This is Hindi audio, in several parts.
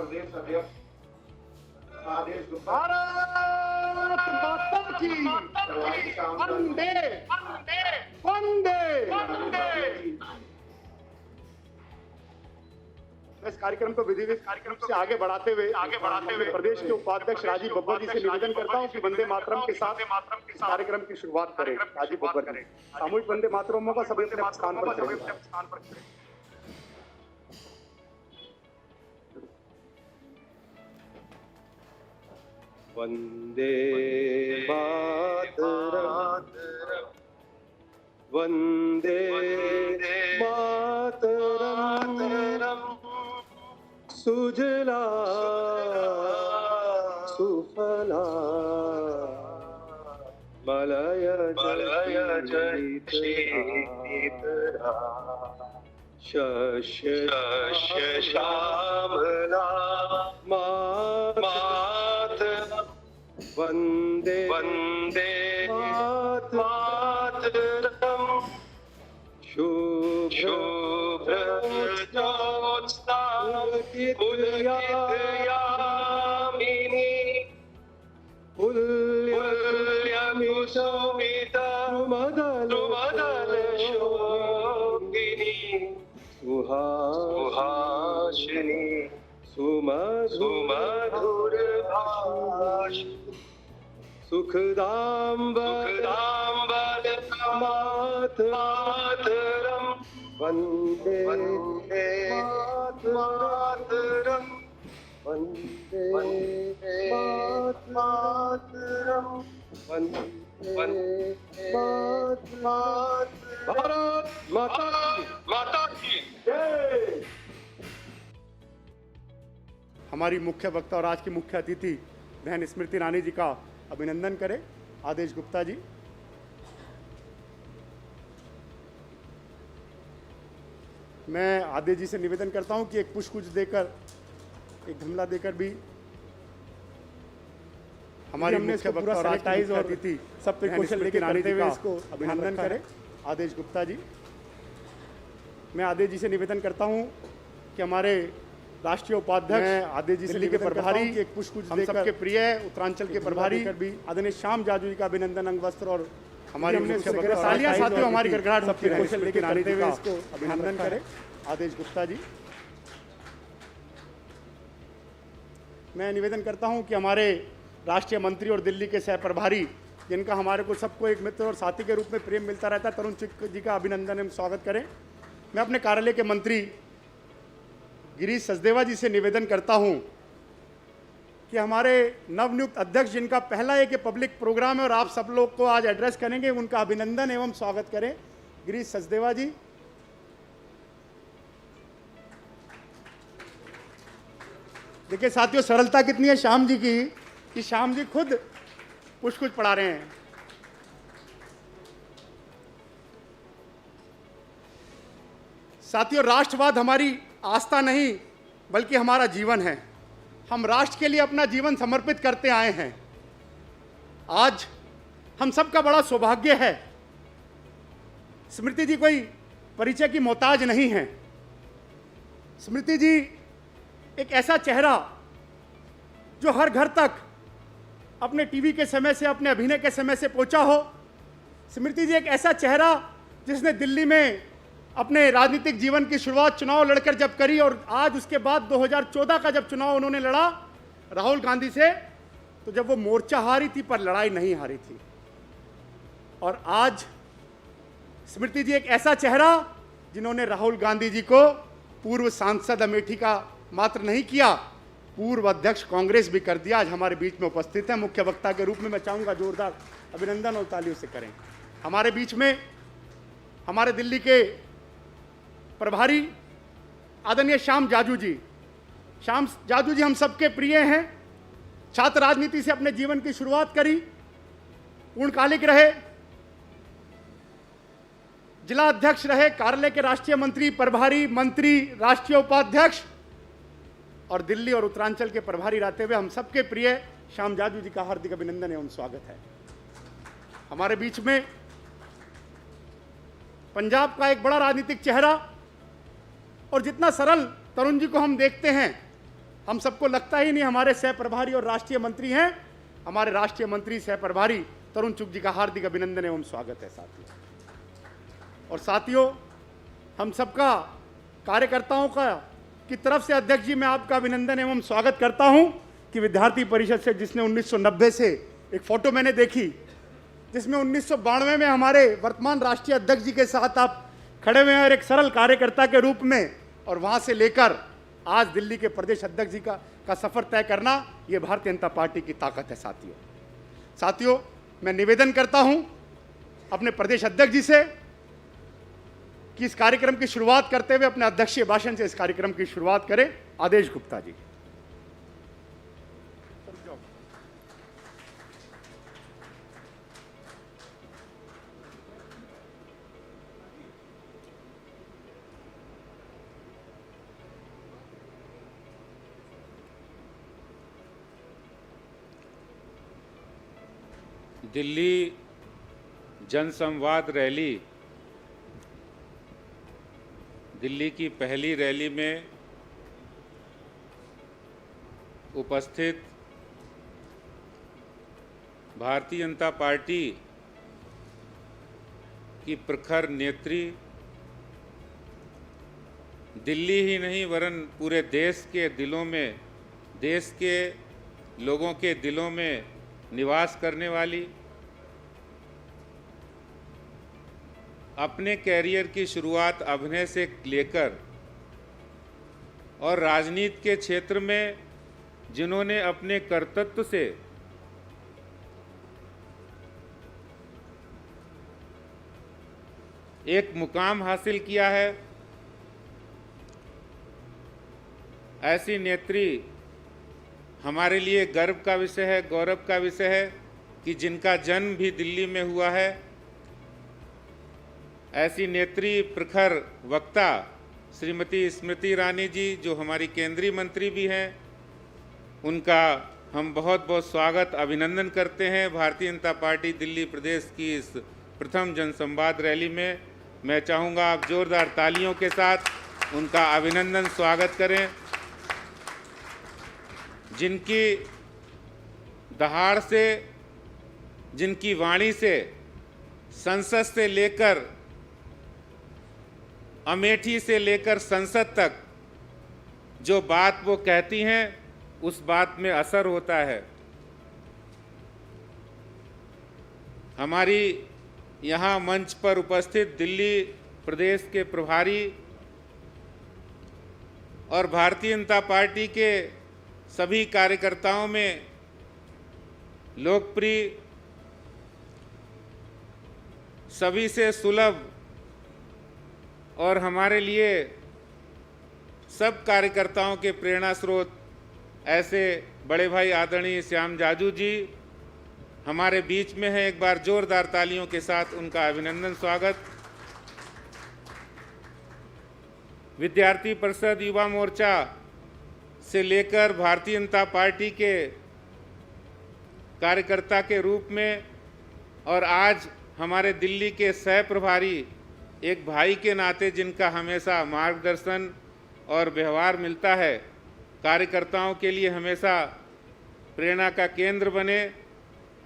प्रदेश अध्यक्ष आदेश गुप्ता, भारत माता की वंदे वंदे वंदे। इस कार्यक्रम को विधिवत से आगे बढ़ाते हुए प्रदेश के उपाध्यक्ष राजीव बब्बर जी से निवेदन करता हूं कि वंदे मातरम के साथ कार्यक्रम की शुरुआत करें। राजीव बब्बर जी, सामूहिक वंदे मातरम का सभी अपने स्थान पर खड़े। वंदे मातरम, वंदे मातरम, सुजला सुफला मलय जशीतला, शस्य श्यामला मातरम, वंदे वंदे मातरम, शुभ्रजोत्स्ना पुलकितयामिनी, पुल्यमिशोभिता सुमदलशोभिनी, सुहासिनी सुमधुरभाष, सुखदाम्बर मातरम, वंदे मातरम, वंदे मातरम, वंदे मातरम। भारत माता की जय। हमारी मुख्य वक्ता और आज की मुख्य अतिथि बहन स्मृति ईरानी जी का अभिनंदन करें। आदेश गुप्ता जी। मैं आदेश जी से निवेदन करता हूं कि एक पुष्पगुच्छ देकर, एक गमला देकर भी हमारी मुख्य वक्ता और आज की अतिथि सब पे कौशल लेकर करते हुए इसको अभिनंदन करें। आदेश गुप्ता जी। मैं आदेश जी से निवेदन करता हूं कि हमारे राष्ट्रीय उपाध्यक्ष आदेश जी दिल्ली के प्रभारी एक पुष्पगुच्छ हम सबके प्रिय उत्तरांचल के प्रभारी भी आदरणीय श्याम जाजू जी का अभिनंदन अंग वस्त्र और हमारी सालियां साथियों हमारी गड़गड़ाहट सबके कौशल लेकर करते हुए इसको अभिनंदन करें। आदेश गुप्ता जी। मैं निवेदन करता हूं कि हमारे राष्ट्रीय मंत्री और दिल्ली के सह प्रभारी, जिनका हमारे को सबको एक मित्र और साथी के रूप में प्रेम मिलता रहता है, तरुण चिक जी का अभिनंदन एवं स्वागत करें। मैं अपने कार्यालय के मंत्री गिरीश सचदेवा जी से निवेदन करता हूं कि हमारे नवनियुक्त अध्यक्ष, जिनका पहला एक पब्लिक प्रोग्राम है और आप सब लोग को आज एड्रेस करेंगे, उनका अभिनंदन एवं स्वागत करें। गिरीश सचदेवा जी। देखिए साथियों, सरलता कितनी है श्याम जी की कि श्याम जी खुद कुछ पढ़ा रहे हैं। साथियों, राष्ट्रवाद हमारी आस्था नहीं बल्कि हमारा जीवन है। हम राष्ट्र के लिए अपना जीवन समर्पित करते आए हैं। आज हम सबका बड़ा सौभाग्य है। स्मृति जी कोई परिचय की मोहताज नहीं है। स्मृति जी एक ऐसा चेहरा जो हर घर तक अपने टीवी के समय से, अपने अभिनय के समय से पहुंचा हो। स्मृति जी एक ऐसा चेहरा जिसने दिल्ली में अपने राजनीतिक जीवन की शुरुआत चुनाव लड़कर जब करी और आज उसके बाद 2014 का जब चुनाव उन्होंने लड़ा राहुल गांधी से, तो जब वो मोर्चा हारी थी पर लड़ाई नहीं हारी थी। और आज स्मृति जी एक ऐसा चेहरा जिन्होंने राहुल गांधी जी को पूर्व सांसद अमेठी का मात्र नहीं किया, पूर्व अध्यक्ष कांग्रेस भी कर दिया। आज हमारे बीच में उपस्थित है। मुख्य वक्ता के रूप में मैं चाहूँगा जोरदार अभिनंदन और तालियों से करें। हमारे बीच में हमारे दिल्ली के प्रभारी आदरणीय श्याम जाजू जी। श्याम जाजू जी हम सबके प्रिय हैं। छात्र राजनीति से अपने जीवन की शुरुआत करी, पूर्णकालिक रहे, जिला अध्यक्ष रहे, कार्यालय के राष्ट्रीय मंत्री, प्रभारी मंत्री, राष्ट्रीय उपाध्यक्ष और दिल्ली और उत्तरांचल के प्रभारी रहते हुए हम सबके प्रिय श्याम जाजू जी का हार्दिक अभिनंदन एवं स्वागत है। हमारे बीच में पंजाब का एक बड़ा राजनीतिक चेहरा और जितना सरल तरुण जी को हम देखते हैं, हम सबको लगता ही नहीं हमारे सह प्रभारी और राष्ट्रीय मंत्री हैं। हमारे राष्ट्रीय मंत्री सह प्रभारी तरुण चुग जी का हार्दिक अभिनंदन एवं स्वागत है साथियों। और साथियों, हम सबका कार्यकर्ताओं का की तरफ से अध्यक्ष जी मैं आपका अभिनंदन एवं स्वागत करता हूं कि विद्यार्थी परिषद से जिसने 1990 से एक फोटो मैंने देखी जिसमें 1992 में हमारे वर्तमान राष्ट्रीय अध्यक्ष जी के साथ आप खड़े हुए हैं और एक सरल कार्यकर्ता के रूप में, और वहां से लेकर आज दिल्ली के प्रदेश अध्यक्ष जी का सफर तय करना, ये भारतीय जनता पार्टी की ताकत है साथियों, मैं निवेदन करता हूं अपने प्रदेश अध्यक्ष जी से कि इस कार्यक्रम की शुरुआत करते हुए अपने अध्यक्षीय भाषण से इस कार्यक्रम की शुरुआत करें। आदेश गुप्ता जी। दिल्ली जनसंवाद रैली दिल्ली की पहली रैली में उपस्थित भारतीय जनता पार्टी की प्रखर नेत्री, दिल्ली ही नहीं वरन पूरे देश के दिलों में, देश के लोगों के दिलों में निवास करने वाली, अपने कैरियर की शुरुआत अभिनय से लेकर और राजनीति के क्षेत्र में जिन्होंने अपने कर्तृत्व से एक मुकाम हासिल किया है, ऐसी नेत्री हमारे लिए गर्व का विषय है, गौरव का विषय है कि जिनका जन्म भी दिल्ली में हुआ है। ऐसी नेत्री प्रखर वक्ता श्रीमती स्मृति ईरानी जी, जो हमारी केंद्रीय मंत्री भी हैं, उनका हम बहुत बहुत स्वागत अभिनंदन करते हैं भारतीय जनता पार्टी दिल्ली प्रदेश की इस प्रथम जनसंवाद रैली में। मैं चाहूँगा आप जोरदार तालियों के साथ उनका अभिनंदन स्वागत करें। जिनकी दहाड़ से, जिनकी वाणी से संसद से लेकर अमेठी से लेकर संसद तक जो बात वो कहती हैं उस बात में असर होता है। हमारी यहाँ मंच पर उपस्थित दिल्ली प्रदेश के प्रभारी और भारतीय जनता पार्टी के सभी कार्यकर्ताओं में लोकप्रिय, सभी से सुलभ और हमारे लिए सब कार्यकर्ताओं के प्रेरणा स्रोत ऐसे बड़े भाई आदरणीय श्याम जाजू जी हमारे बीच में है। एक बार जोरदार तालियों के साथ उनका अभिनंदन स्वागत। विद्यार्थी परिषद, युवा मोर्चा से लेकर भारतीय जनता पार्टी के कार्यकर्ता के रूप में और आज हमारे दिल्ली के सह प्रभारी, एक भाई के नाते जिनका हमेशा मार्गदर्शन और व्यवहार मिलता है, कार्यकर्ताओं के लिए हमेशा प्रेरणा का केंद्र बने,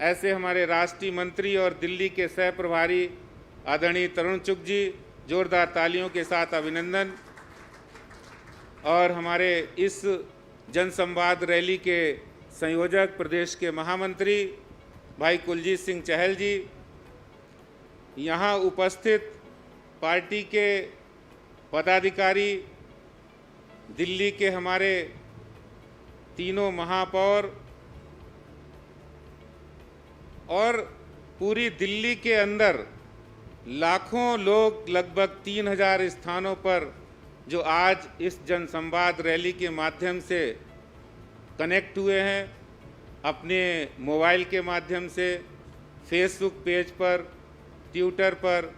ऐसे हमारे राष्ट्रीय मंत्री और दिल्ली के सह प्रभारी आदरणीय तरुण चुग जी, जोरदार तालियों के साथ अभिनंदन। और हमारे इस जनसंवाद रैली के संयोजक प्रदेश के महामंत्री भाई कुलजीत सिंह चहल जी, यहाँ उपस्थित पार्टी के पदाधिकारी, दिल्ली के हमारे तीनों महापौर और पूरी दिल्ली के अंदर लाखों लोग, लगभग 3000 स्थानों पर जो आज इस जनसंवाद रैली के माध्यम से कनेक्ट हुए हैं, अपने मोबाइल के माध्यम से, फेसबुक पेज पर, ट्विटर पर,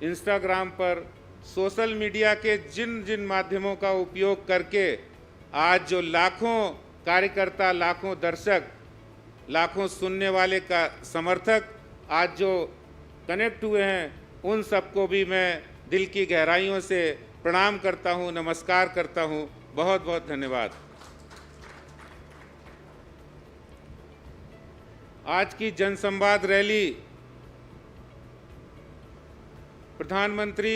इंस्टाग्राम पर, सोशल मीडिया के जिन जिन माध्यमों का उपयोग करके आज जो लाखों कार्यकर्ता, लाखों दर्शक, लाखों सुनने वाले का समर्थक आज जो कनेक्ट हुए हैं, उन सबको भी मैं दिल की गहराइयों से प्रणाम करता हूं, नमस्कार करता हूं। बहुत बहुत धन्यवाद। आज की जनसंवाद रैली प्रधानमंत्री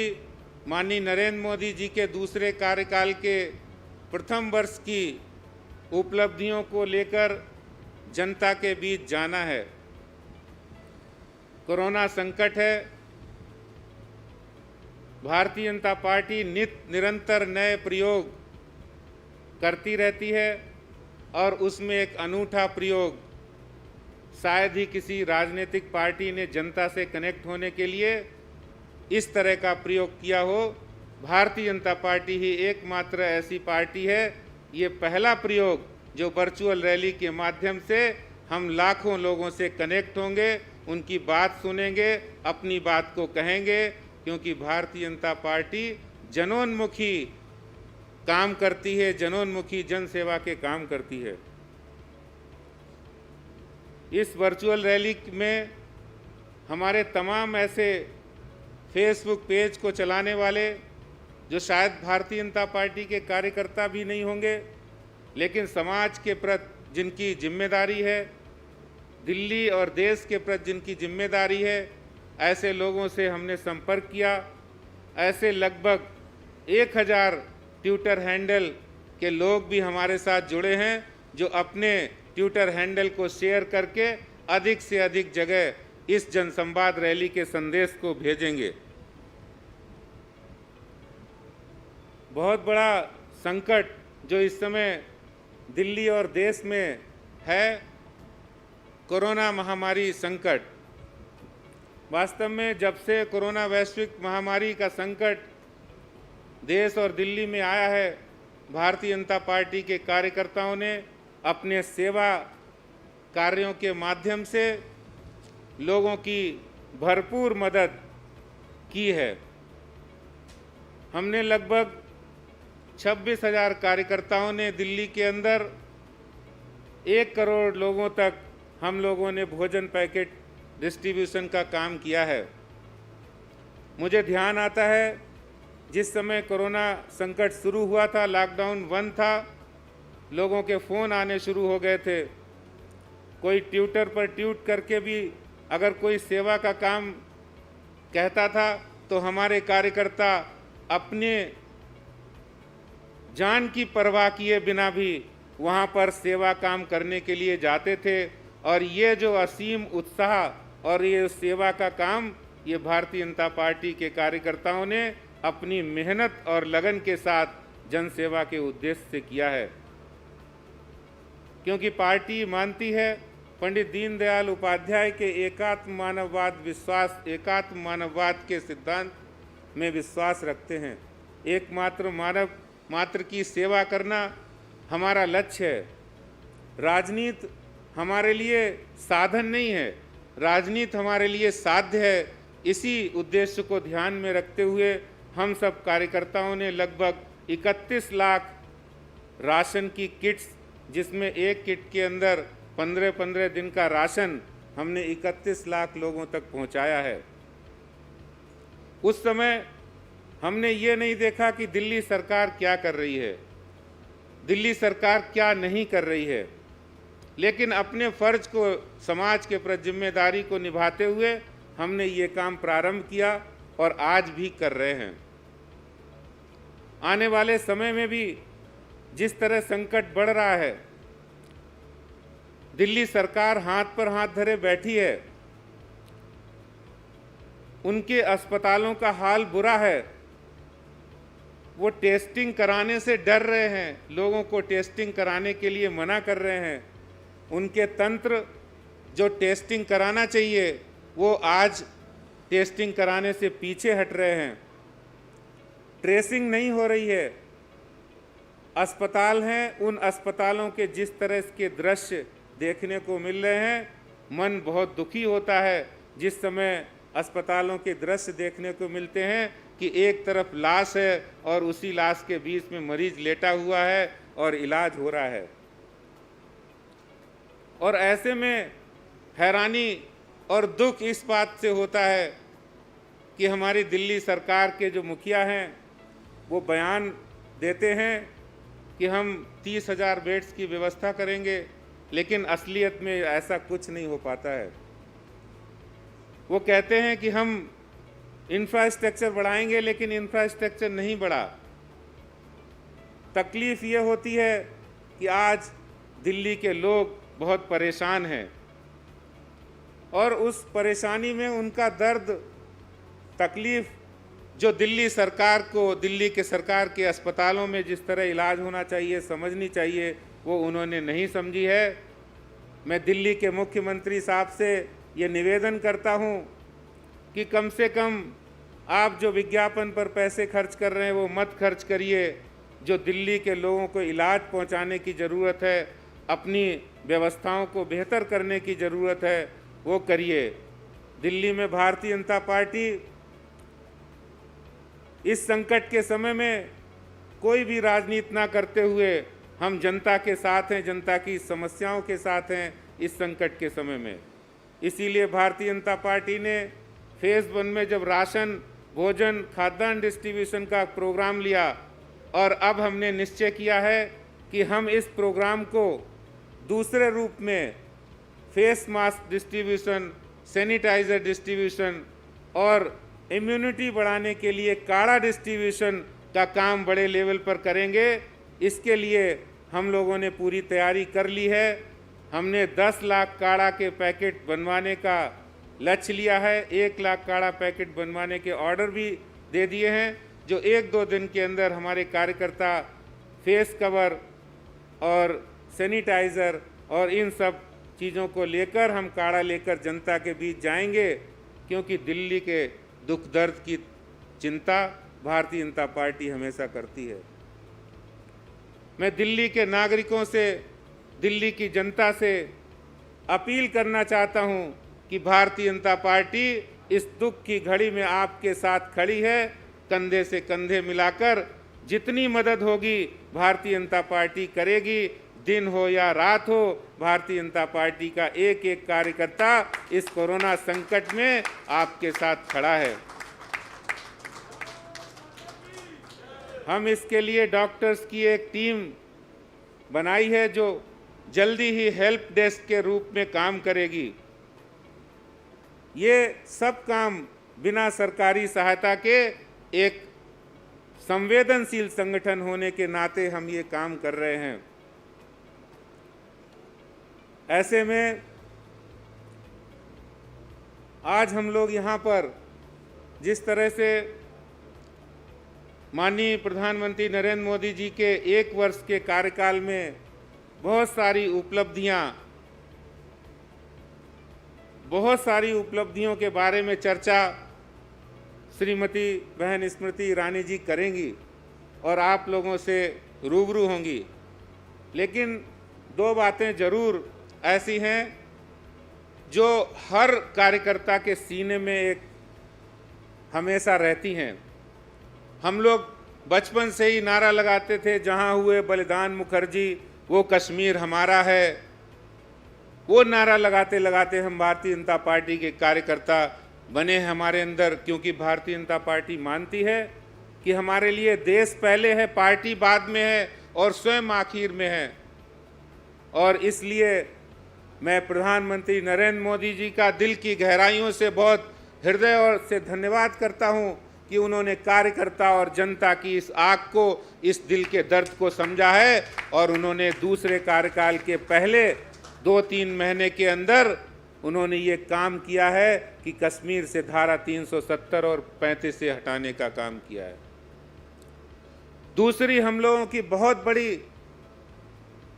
माननीय नरेंद्र मोदी जी के दूसरे कार्यकाल के प्रथम वर्ष की उपलब्धियों को लेकर जनता के बीच जाना है। कोरोना संकट है। भारतीय जनता पार्टी निरंतर नए प्रयोग करती रहती है और उसमें एक अनूठा प्रयोग शायद ही किसी राजनीतिक पार्टी ने जनता से कनेक्ट होने के लिए इस तरह का प्रयोग किया हो। भारतीय जनता पार्टी ही एकमात्र ऐसी पार्टी है, ये पहला प्रयोग जो वर्चुअल रैली के माध्यम से हम लाखों लोगों से कनेक्ट होंगे, उनकी बात सुनेंगे, अपनी बात को कहेंगे, क्योंकि भारतीय जनता पार्टी जनोन्मुखी काम करती है, जनोन्मुखी जन सेवा के काम करती है। इस वर्चुअल रैली में हमारे तमाम ऐसे फेसबुक पेज को चलाने वाले जो शायद भारतीय जनता पार्टी के कार्यकर्ता भी नहीं होंगे, लेकिन समाज के प्रति जिनकी जिम्मेदारी है, दिल्ली और देश के प्रति जिनकी जिम्मेदारी है, ऐसे लोगों से हमने संपर्क किया। ऐसे लगभग 1000 ट्विटर हैंडल के लोग भी हमारे साथ जुड़े हैं, जो अपने ट्विटर हैंडल को शेयर करके अधिक से अधिक जगह इस जनसंवाद रैली के संदेश को भेजेंगे। बहुत बड़ा संकट जो इस समय दिल्ली और देश में है, कोरोना महामारी संकट। वास्तव में जब से कोरोना वैश्विक महामारी का संकट देश और दिल्ली में आया है, भारतीय जनता पार्टी के कार्यकर्ताओं ने अपने सेवा कार्यों के माध्यम से लोगों की भरपूर मदद की है। हमने लगभग 26,000 कार्यकर्ताओं ने दिल्ली के अंदर 1 करोड़ लोगों तक हम लोगों ने भोजन पैकेट डिस्ट्रीब्यूशन का काम किया है। मुझे ध्यान आता है जिस समय कोरोना संकट शुरू हुआ था, लॉकडाउन 1 था, लोगों के फ़ोन आने शुरू हो गए थे। कोई ट्विटर पर ट्वीट करके भी अगर कोई सेवा का काम कहता था तो हमारे कार्यकर्ता अपने जान की परवाह किए बिना भी वहाँ पर सेवा काम करने के लिए जाते थे। और ये जो असीम उत्साह और ये सेवा का काम, ये भारतीय जनता पार्टी के कार्यकर्ताओं ने अपनी मेहनत और लगन के साथ जनसेवा के उद्देश्य से किया है। क्योंकि पार्टी मानती है, पंडित दीनदयाल उपाध्याय के एकात्म मानववाद के सिद्धांत में विश्वास रखते हैं। एकमात्र मानव मात्र की सेवा करना हमारा लक्ष्य है। राजनीति हमारे लिए साधन नहीं है, राजनीति हमारे लिए साध्य है। इसी उद्देश्य को ध्यान में रखते हुए हम सब कार्यकर्ताओं ने लगभग 31 लाख राशन की किट्स, जिसमें एक किट के अंदर 15-15 दिन का राशन, हमने 31 लाख लोगों तक पहुंचाया है। उस समय हमने ये नहीं देखा कि दिल्ली सरकार क्या कर रही है, दिल्ली सरकार क्या नहीं कर रही है, लेकिन अपने फर्ज को, समाज के प्रति जिम्मेदारी को निभाते हुए हमने ये काम प्रारंभ किया और आज भी कर रहे हैं। आने वाले समय में भी जिस तरह संकट बढ़ रहा है, दिल्ली सरकार हाथ पर हाथ धरे बैठी है। उनके अस्पतालों का हाल बुरा है, वो टेस्टिंग कराने से डर रहे हैं, लोगों को टेस्टिंग कराने के लिए मना कर रहे हैं। उनके तंत्र जो टेस्टिंग कराना चाहिए वो आज टेस्टिंग कराने से पीछे हट रहे हैं। ट्रेसिंग नहीं हो रही है। अस्पताल हैं, उन अस्पतालों के जिस तरह के दृश्य देखने को मिल रहे हैं, मन बहुत दुखी होता है जिस समय अस्पतालों के दृश्य देखने को मिलते हैं कि एक तरफ लाश है और उसी लाश के बीच में मरीज लेटा हुआ है और इलाज हो रहा है। और ऐसे में हैरानी और दुख इस बात से होता है कि हमारी दिल्ली सरकार के जो मुखिया हैं वो बयान देते हैं कि हम 30,000 बेड्स की व्यवस्था करेंगे, लेकिन असलियत में ऐसा कुछ नहीं हो पाता है। वो कहते हैं कि हम इंफ्रास्ट्रक्चर बढ़ाएंगे, लेकिन इंफ्रास्ट्रक्चर नहीं बढ़ा। तकलीफ ये होती है कि आज दिल्ली के लोग बहुत परेशान हैं और उस परेशानी में उनका दर्द, तकलीफ जो दिल्ली सरकार को, दिल्ली के सरकार के अस्पतालों में जिस तरह इलाज होना चाहिए, समझनी चाहिए, वो उन्होंने नहीं समझी है। मैं दिल्ली के मुख्यमंत्री साहब से ये निवेदन करता हूँ कि कम से कम आप जो विज्ञापन पर पैसे खर्च कर रहे हैं वो मत खर्च करिए। जो दिल्ली के लोगों को इलाज पहुंचाने की ज़रूरत है, अपनी व्यवस्थाओं को बेहतर करने की ज़रूरत है, वो करिए। दिल्ली में भारतीय जनता पार्टी इस संकट के समय में कोई भी राजनीति ना करते हुए हम जनता के साथ हैं, जनता की समस्याओं के साथ हैं इस संकट के समय में। इसीलिए भारतीय जनता पार्टी ने फेज़ 1 में जब राशन, भोजन, खाद्यान्न डिस्ट्रीब्यूशन का प्रोग्राम लिया और अब हमने निश्चय किया है कि हम इस प्रोग्राम को दूसरे रूप में face mask distribution, sanitiser distribution और इम्यूनिटी बढ़ाने के लिए काढ़ा डिस्ट्रीब्यूशन का काम बड़े लेवल पर करेंगे। इसके लिए हम लोगों ने पूरी तैयारी कर ली है। हमने 10 लाख काढ़ा के पैकेट बनवाने का लक्ष्य लिया है। 1 लाख काढ़ा पैकेट बनवाने के ऑर्डर भी दे दिए हैं, जो 1-2 दिन के अंदर हमारे कार्यकर्ता फेस कवर और सैनिटाइज़र और इन सब चीज़ों को लेकर हम काढ़ा लेकर जनता के बीच जाएंगे, क्योंकि दिल्ली के दुख दर्द की चिंता भारतीय जनता पार्टी हमेशा करती है। मैं दिल्ली के नागरिकों से, दिल्ली की जनता से अपील करना चाहता हूं कि भारतीय जनता पार्टी इस दुख की घड़ी में आपके साथ खड़ी है। कंधे से कंधे मिलाकर जितनी मदद होगी भारतीय जनता पार्टी करेगी। दिन हो या रात हो, भारतीय जनता पार्टी का एक एक कार्यकर्ता इस कोरोना संकट में आपके साथ खड़ा है। हम इसके लिए डॉक्टर्स की एक टीम बनाई है जो जल्दी ही हेल्प डेस्क के रूप में काम करेगी। ये सब काम बिना सरकारी सहायता के एक संवेदनशील संगठन होने के नाते हम ये काम कर रहे हैं। ऐसे में आज हम लोग यहाँ पर जिस तरह से माननीय प्रधानमंत्री नरेंद्र मोदी जी के 1 वर्ष के कार्यकाल में बहुत सारी उपलब्धियों के बारे में चर्चा श्रीमती बहन स्मृति ईरानी जी करेंगी और आप लोगों से रूबरू होंगी। लेकिन 2 बातें जरूर ऐसी हैं जो हर कार्यकर्ता के सीने में एक हमेशा रहती हैं। हम लोग बचपन से ही नारा लगाते थे, जहां हुए बलिदान मुखर्जी वो कश्मीर हमारा है। वो नारा लगाते लगाते हम भारतीय जनता पार्टी के कार्यकर्ता बने हमारे अंदर, क्योंकि भारतीय जनता पार्टी मानती है कि हमारे लिए देश पहले है, पार्टी बाद में है और स्वयं आखिर में है। और इसलिए मैं प्रधानमंत्री नरेंद्र मोदी जी का दिल की गहराइयों से बहुत हृदय और से धन्यवाद करता हूं कि उन्होंने कार्यकर्ता और जनता की इस आग को, इस दिल के दर्द को समझा है और उन्होंने दूसरे कार्यकाल के पहले 2-3 महीने के अंदर उन्होंने ये काम किया है कि कश्मीर से धारा 370 और 35 से हटाने का काम किया है। दूसरी, हम लोगों की बहुत बड़ी,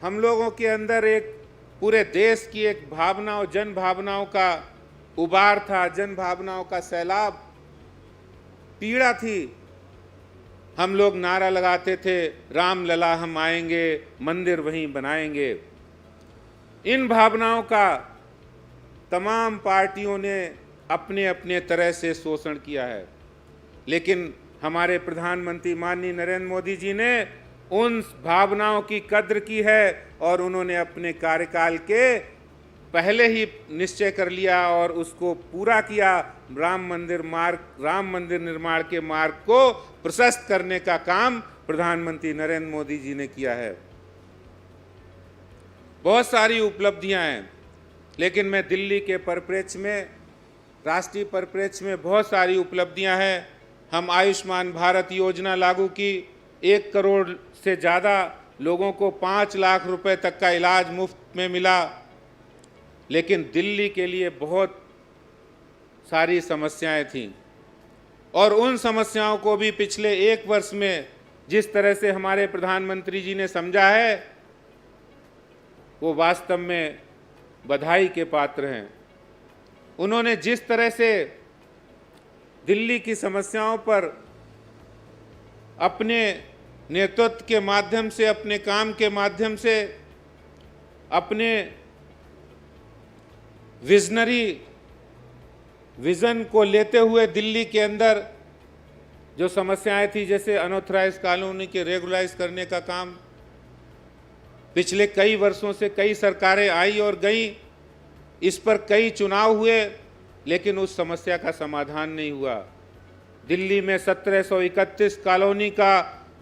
हम लोगों के अंदर एक पूरे देश की एक भावना और जन भावनाओं का उबार था, जन भावनाओं का सैलाब, पीड़ा थी। हम लोग नारा लगाते थे, राम लला हम आएंगे, मंदिर वहीं बनाएंगे। इन भावनाओं का तमाम पार्टियों ने अपने अपने तरह से शोषण किया है, लेकिन हमारे प्रधानमंत्री माननीय नरेंद्र मोदी जी ने उन भावनाओं की कद्र की है और उन्होंने अपने कार्यकाल के पहले ही निश्चय कर लिया और उसको पूरा किया। राम मंदिर निर्माण के मार्ग को प्रशस्त करने का काम प्रधानमंत्री नरेंद्र मोदी जी ने किया है। बहुत सारी उपलब्धियां हैं, लेकिन मैं दिल्ली के परिप्रेक्ष्य में, राष्ट्रीय परिप्रेक्ष्य में बहुत सारी उपलब्धियां हैं। हम आयुष्मान भारत योजना लागू की, 1 करोड़ से ज़्यादा लोगों को 5 लाख रुपए तक का इलाज मुफ्त में मिला। लेकिन दिल्ली के लिए बहुत सारी समस्याएं थीं, और उन समस्याओं को भी पिछले 1 वर्ष में जिस तरह से हमारे प्रधानमंत्री जी ने समझा है, वो वास्तव में बधाई के पात्र हैं। उन्होंने जिस तरह से दिल्ली की समस्याओं पर अपने नेतृत्व के माध्यम से, अपने काम के माध्यम से, अपने विजन को लेते हुए दिल्ली के अंदर जो समस्याएं थी, जैसे अनऑथराइज्ड कॉलोनी के रेगुलराइज करने का काम, पिछले कई वर्षों से कई सरकारें आई और गई, इस पर कई चुनाव हुए, लेकिन उस समस्या का समाधान नहीं हुआ। दिल्ली में 1731 कॉलोनी का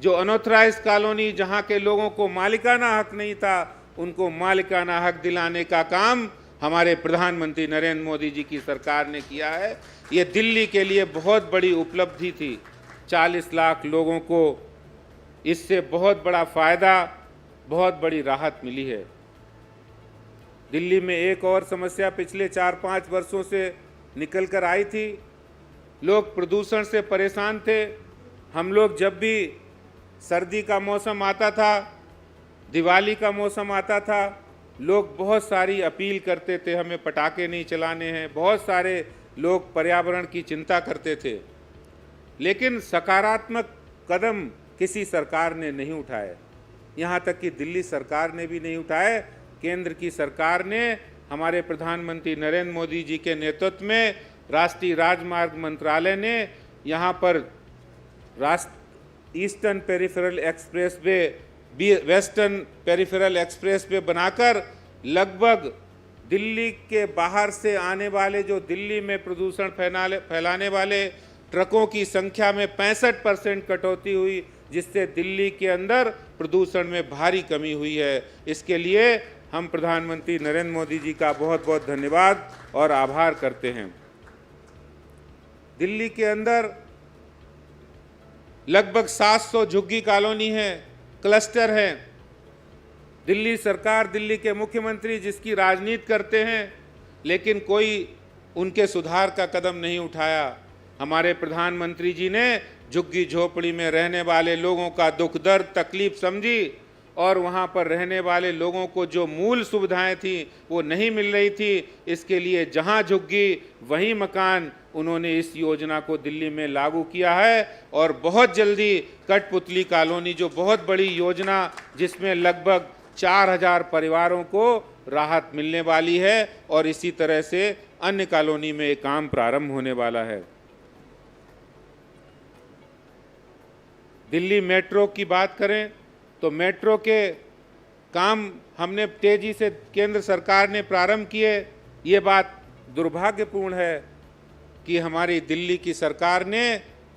जो अनऑथराइज्ड कॉलोनी, जहां के लोगों को मालिकाना हक नहीं था, उनको मालिकाना हक दिलाने का काम हमारे प्रधानमंत्री नरेंद्र मोदी जी की सरकार ने किया है। ये दिल्ली के लिए बहुत बड़ी उपलब्धि थी। 40 लाख लोगों को इससे बहुत बड़ा फायदा, बहुत बड़ी राहत मिली है। दिल्ली में एक और समस्या पिछले 4-5 वर्षों से निकल कर आई थी। लोग प्रदूषण से परेशान थे। हम लोग जब भी सर्दी का मौसम आता था, दिवाली का मौसम आता था, लोग बहुत सारी अपील करते थे, हमें पटाखे नहीं चलाने हैं। बहुत सारे लोग पर्यावरण की चिंता करते थे, लेकिन सकारात्मक कदम किसी सरकार ने नहीं उठाए। यहाँ तक कि दिल्ली सरकार ने भी नहीं उठाए। केंद्र की सरकार ने, हमारे प्रधानमंत्री नरेंद्र मोदी जी के नेतृत्व में राष्ट्रीय राजमार्ग मंत्रालय ने यहाँ पर eastern peripheral express way, western peripheral express way बनाकर लगभग दिल्ली के बाहर से आने वाले, जो दिल्ली में प्रदूषण फैलाने वाले ट्रकों की संख्या में 65% कटौती हुई, जिससे दिल्ली के अंदर प्रदूषण में भारी कमी हुई है। इसके लिए हम प्रधानमंत्री नरेंद्र मोदी जी का बहुत बहुत धन्यवाद और आभार करते हैं। दिल्ली के अंदर लगभग 700 झुग्गी कॉलोनी है, क्लस्टर हैं। दिल्ली सरकार, दिल्ली के मुख्यमंत्री जिसकी राजनीति करते हैं, लेकिन कोई उनके सुधार का कदम नहीं उठाया। हमारे प्रधानमंत्री जी ने झुग्गी झोपड़ी में रहने वाले लोगों का दुख दर्द तकलीफ समझी, और वहाँ पर रहने वाले लोगों को जो मूल सुविधाएं थी वो नहीं मिल रही थी। इसके लिए जहाँ झुग्गी वहीं मकान, उन्होंने इस योजना को दिल्ली में लागू किया है। और बहुत जल्दी कठपुतली कॉलोनी, जो बहुत बड़ी योजना, जिसमें लगभग 4000 परिवारों को राहत मिलने वाली है, और इसी तरह से अन्य कॉलोनी में एक काम प्रारंभ होने वाला है। दिल्ली मेट्रो की बात करें तो मेट्रो के काम हमने तेजी से केंद्र सरकार ने प्रारंभ किए। ये बात दुर्भाग्यपूर्ण है कि हमारी दिल्ली की सरकार ने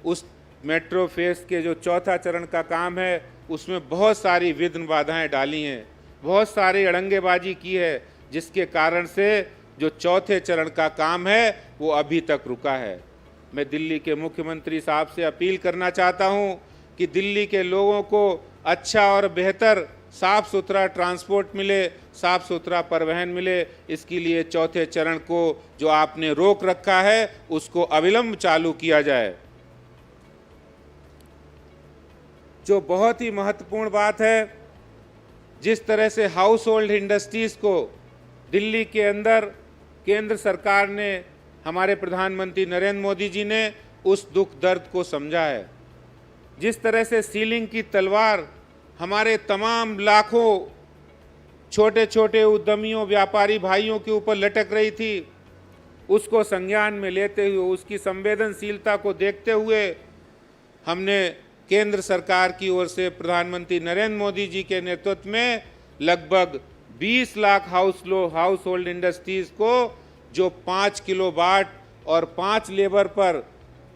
उस मेट्रो फेज के जो 4था चरण का काम है, उसमें बहुत सारी विघ्न बाधाएं डाली हैं, बहुत सारी अड़ंगेबाजी की है, जिसके कारण से जो 4थे चरण का काम है वो अभी तक रुका है। मैं दिल्ली के मुख्यमंत्री साहब से अपील करना चाहता हूं कि दिल्ली के लोगों को अच्छा और बेहतर साफ सुथरा ट्रांसपोर्ट मिले, साफ सुथरा परिवहन मिले। इसके लिए 4थे चरण को जो आपने रोक रखा है, उसको अविलंब चालू किया जाए। जो बहुत ही महत्वपूर्ण बात है, जिस तरह से हाउस होल्ड इंडस्ट्रीज को दिल्ली के अंदर केंद्र सरकार ने, हमारे प्रधानमंत्री नरेंद्र मोदी जी ने उस दुख दर्द को समझा है। जिस तरह से सीलिंग की तलवार हमारे तमाम लाखों छोटे छोटे उद्यमियों, व्यापारी भाइयों के ऊपर लटक रही थी, उसको संज्ञान में लेते हुए, उसकी संवेदनशीलता को देखते हुए, हमने केंद्र सरकार की ओर से प्रधानमंत्री नरेंद्र मोदी जी के नेतृत्व में लगभग 20 लाख हाउस होल्ड इंडस्ट्रीज को, जो 5 किलोवाट और 5 लेबर पर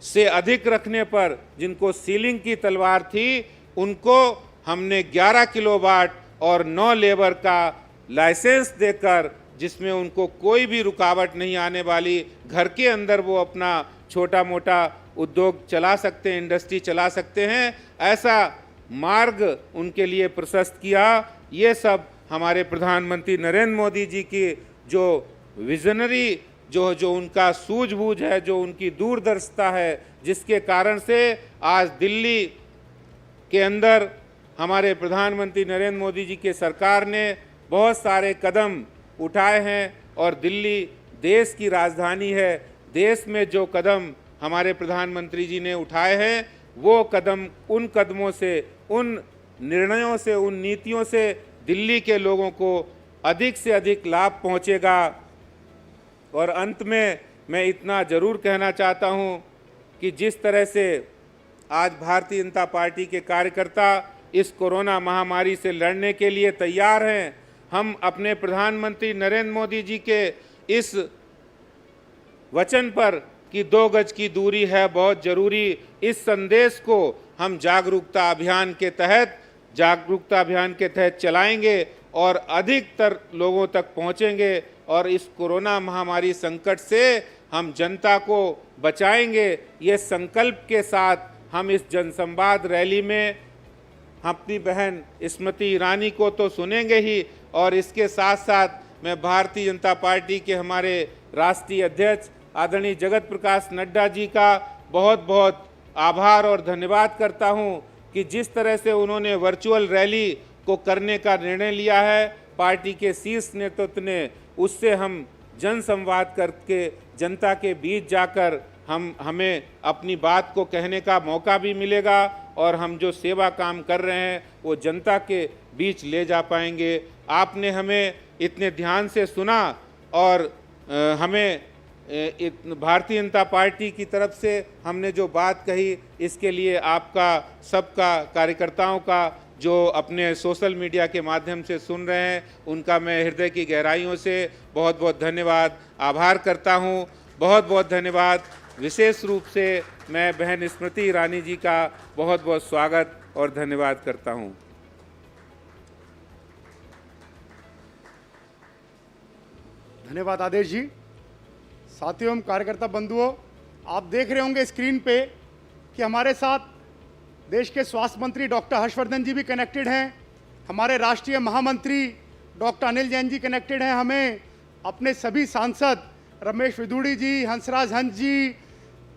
से अधिक रखने पर, जिनको सीलिंग की तलवार थी, उनको हमने 11 किलोवाट और 9 लेबर का लाइसेंस देकर, जिसमें उनको कोई भी रुकावट नहीं आने वाली, घर के अंदर वो अपना छोटा मोटा उद्योग चला सकते हैं, इंडस्ट्री चला सकते हैं, ऐसा मार्ग उनके लिए प्रशस्त किया। ये सब हमारे प्रधानमंत्री नरेंद्र मोदी जी की जो विजनरी जो उनका सूझबूझ है, जो उनकी दूरदर्शिता है, जिसके कारण से आज दिल्ली के अंदर हमारे प्रधानमंत्री नरेंद्र मोदी जी के सरकार ने बहुत सारे कदम उठाए हैं। और दिल्ली देश की राजधानी है। देश में जो कदम हमारे प्रधानमंत्री जी ने उठाए हैं, वो कदम, उन कदमों से, उन निर्णयों से, उन नीतियों से दिल्ली के लोगों को अधिक से अधिक लाभ पहुंचेगा। और अंत में मैं इतना ज़रूर कहना चाहता हूं कि जिस तरह से आज भारतीय जनता पार्टी के कार्यकर्ता इस कोरोना महामारी से लड़ने के लिए तैयार हैं, हम अपने प्रधानमंत्री नरेंद्र मोदी जी के इस वचन पर कि 2 गज की दूरी है बहुत ज़रूरी, इस संदेश को हम जागरूकता अभियान के तहत चलाएंगे और अधिकतर लोगों तक पहुंचेंगे और इस कोरोना महामारी संकट से हम जनता को बचाएंगे। ये संकल्प के साथ हम इस जनसंवाद रैली में अपनी बहन स्मृति ईरानी को तो सुनेंगे ही, और इसके साथ साथ मैं भारतीय जनता पार्टी के हमारे राष्ट्रीय अध्यक्ष आदरणीय जगत प्रकाश नड्डा जी का बहुत बहुत आभार और धन्यवाद करता हूं कि जिस तरह से उन्होंने वर्चुअल रैली को करने का निर्णय लिया है, पार्टी के शीर्ष नेतृत्व ने, उससे हम जन संवाद करके जनता के बीच जाकर हमें अपनी बात को कहने का मौका भी मिलेगा और हम जो सेवा काम कर रहे हैं वो जनता के बीच ले जा पाएंगे। आपने हमें इतने ध्यान से सुना और हमें भारतीय जनता पार्टी की तरफ से हमने जो बात कही, इसके लिए आपका सबका, कार्यकर्ताओं का जो अपने सोशल मीडिया के माध्यम से सुन रहे हैं, उनका मैं हृदय की गहराइयों से बहुत बहुत धन्यवाद, आभार करता हूं। बहुत बहुत धन्यवाद। विशेष रूप से मैं बहन स्मृति ईरानी जी का बहुत बहुत स्वागत और धन्यवाद करता हूं। धन्यवाद आदेश जी। साथियों, कार्यकर्ता बंधुओं, आप देख रहे होंगे स्क्रीन पे कि हमारे साथ देश के स्वास्थ्य मंत्री डॉक्टर हर्षवर्धन जी भी कनेक्टेड हैं, हमारे राष्ट्रीय महामंत्री डॉक्टर अनिल जैन जी कनेक्टेड हैं, हमें अपने सभी सांसद रमेश विदुड़ी जी, हंसराज हंस जी,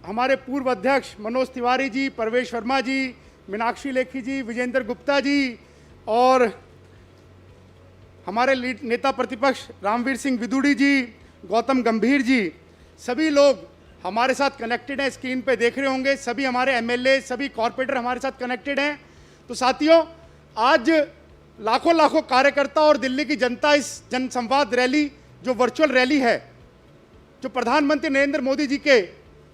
हमारे पूर्व अध्यक्ष मनोज तिवारी जी, परवेश वर्मा जी, मीनाक्षी लेखी जी, विजेंद्र गुप्ता जी और हमारे नेता प्रतिपक्ष रामवीर सिंह विदुड़ी जी, गौतम गंभीर जी, सभी लोग हमारे साथ कनेक्टेड हैं। स्क्रीन पे देख रहे होंगे सभी हमारे एमएलए, सभी कॉर्पोरेटर हमारे साथ कनेक्टेड हैं। तो साथियों, आज लाखों लाखों कार्यकर्ता और दिल्ली की जनता इस जनसंवाद रैली, जो वर्चुअल रैली है, जो प्रधानमंत्री नरेंद्र मोदी जी के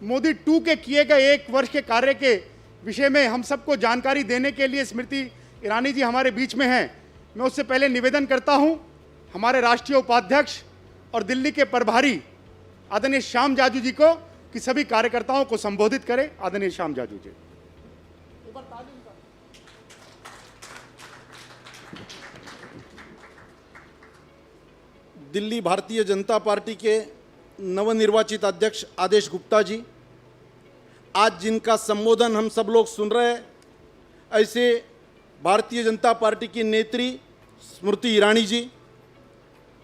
मोदी 2 के किए गए 1 वर्ष के कार्य के विषय में हम सबको जानकारी देने के लिए स्मृति ईरानी जी हमारे बीच में हैं। मैं उससे पहले निवेदन करता हूं हमारे राष्ट्रीय उपाध्यक्ष और दिल्ली के प्रभारी आदरणीय श्याम जाजू जी को कि सभी कार्यकर्ताओं को संबोधित करें। आदरणीय श्याम जाजू जी। दिल्ली भारतीय जनता पार्टी के नवनिर्वाचित अध्यक्ष आदेश गुप्ता जी, आज जिनका संबोधन हम सब लोग सुन रहे हैं, ऐसे भारतीय जनता पार्टी की नेत्री स्मृति ईरानी जी,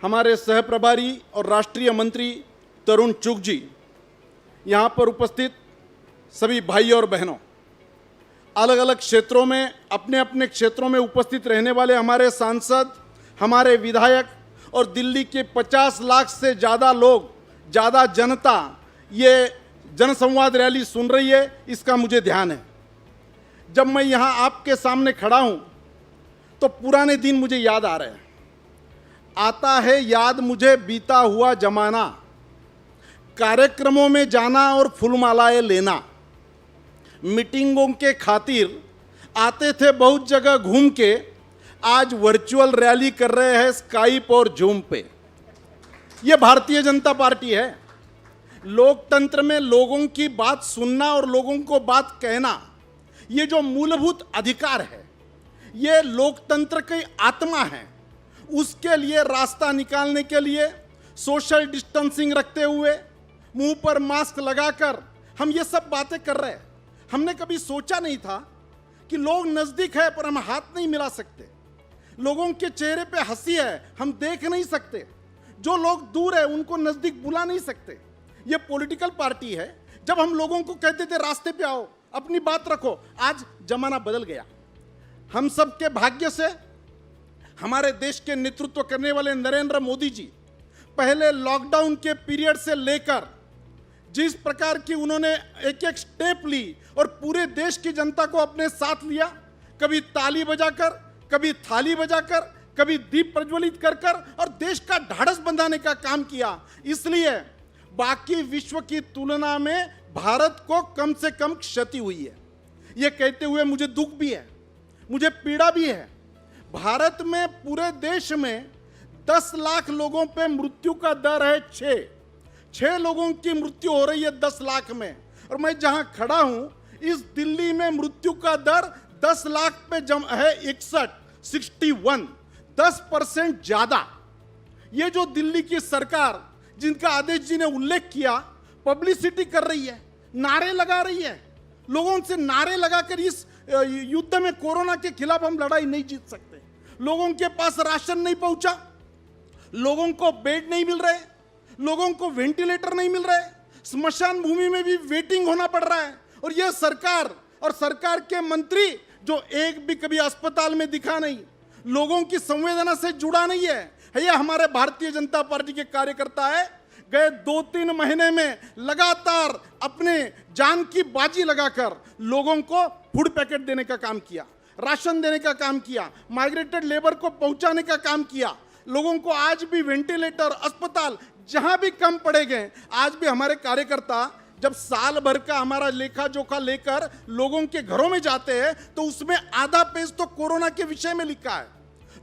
हमारे सह प्रभारी और राष्ट्रीय मंत्री तरुण चुग जी, यहाँ पर उपस्थित सभी भाई और बहनों, अलग अलग क्षेत्रों में, अपने अपने क्षेत्रों में उपस्थित रहने वाले हमारे सांसद, हमारे विधायक और दिल्ली के 50 लाख से ज़्यादा लोग, ज़्यादा जनता ये जनसंवाद रैली सुन रही है, इसका मुझे ध्यान है। जब मैं यहाँ आपके सामने खड़ा हूँ तो पुराने दिन मुझे याद आ रहे हैं। आता है याद मुझे बीता हुआ जमाना, कार्यक्रमों में जाना और फूलमालाएं लेना, मीटिंगों के खातिर आते थे बहुत जगह घूम के, आज वर्चुअल रैली कर रहे हैं स्काइप और जूम पे। ये भारतीय जनता पार्टी है। लोकतंत्र में लोगों की बात सुनना और लोगों को बात कहना, ये जो मूलभूत अधिकार है, ये लोकतंत्र की आत्मा है। उसके लिए रास्ता निकालने के लिए सोशल डिस्टेंसिंग रखते हुए, मुंह पर मास्क लगाकर हम ये सब बातें कर रहे हैं। हमने कभी सोचा नहीं था कि लोग नजदीक है पर हम हाथ नहीं मिला सकते, लोगों के चेहरे पे हंसी है हम देख नहीं सकते, जो लोग दूर है उनको नजदीक बुला नहीं सकते। ये पॉलिटिकल पार्टी है। जब हम लोगों को कहते थे रास्ते पे आओ, अपनी बात रखो, आज जमाना बदल गया। हम सब के भाग्य से हमारे देश के नेतृत्व करने वाले नरेंद्र मोदी जी पहले लॉकडाउन के पीरियड से लेकर जिस प्रकार की उन्होंने एक एक स्टेप ली और पूरे देश की जनता को अपने साथ लिया, कभी ताली बजाकर, कभी थाली बजाकर, कभी दीप प्रज्वलित कर कर और देश का ढाढ़स बंधाने का काम किया। इसलिए बाकी विश्व की तुलना में भारत को कम से कम क्षति हुई है। यह कहते हुए मुझे दुख भी है, मुझे पीड़ा भी है। भारत में पूरे देश में 10 लाख लोगों पे मृत्यु का दर है 6 लोगों की मृत्यु हो रही है 10 लाख में। और मैं जहां खड़ा हूं इस दिल्ली में मृत्यु का दर 10 लाख पे है 61 10% ज्यादा। ये जो दिल्ली की सरकार जिनका आदेश जी ने उल्लेख किया, पब्लिसिटी कर रही है, नारे लगा रही है, लोगों से नारे लगाकर इस युद्ध में कोरोना के खिलाफ हम लड़ाई नहीं जीत सकते। लोगों के पास राशन नहीं पहुंचा, लोगों को बेड नहीं मिल रहे, लोगों को वेंटिलेटर नहीं मिल रहे, स्मशान भूमि में भी वेटिंग होना पड़ रहा है। और यह सरकार और सरकार के मंत्री जो एक भी कभी अस्पताल में दिखा नहीं, लोगों की संवेदना से जुड़ा नहीं है। यह हमारे भारतीय जनता पार्टी के कार्यकर्ता है। गए 2-3 महीने में लगातार अपने जान की बाजी लगाकर लोगों को फूड पैकेट देने का काम किया, राशन देने का काम किया, माइग्रेटेड लेबर को पहुंचाने का काम किया। लोगों को आज भी वेंटिलेटर, अस्पताल जहां भी कम पड़े गए, आज भी हमारे कार्यकर्ता जब साल भर का हमारा लेखा जोखा लेकर लोगों के घरों में जाते हैं तो उसमें आधा पेज तो कोरोना के विषय में लिखा है।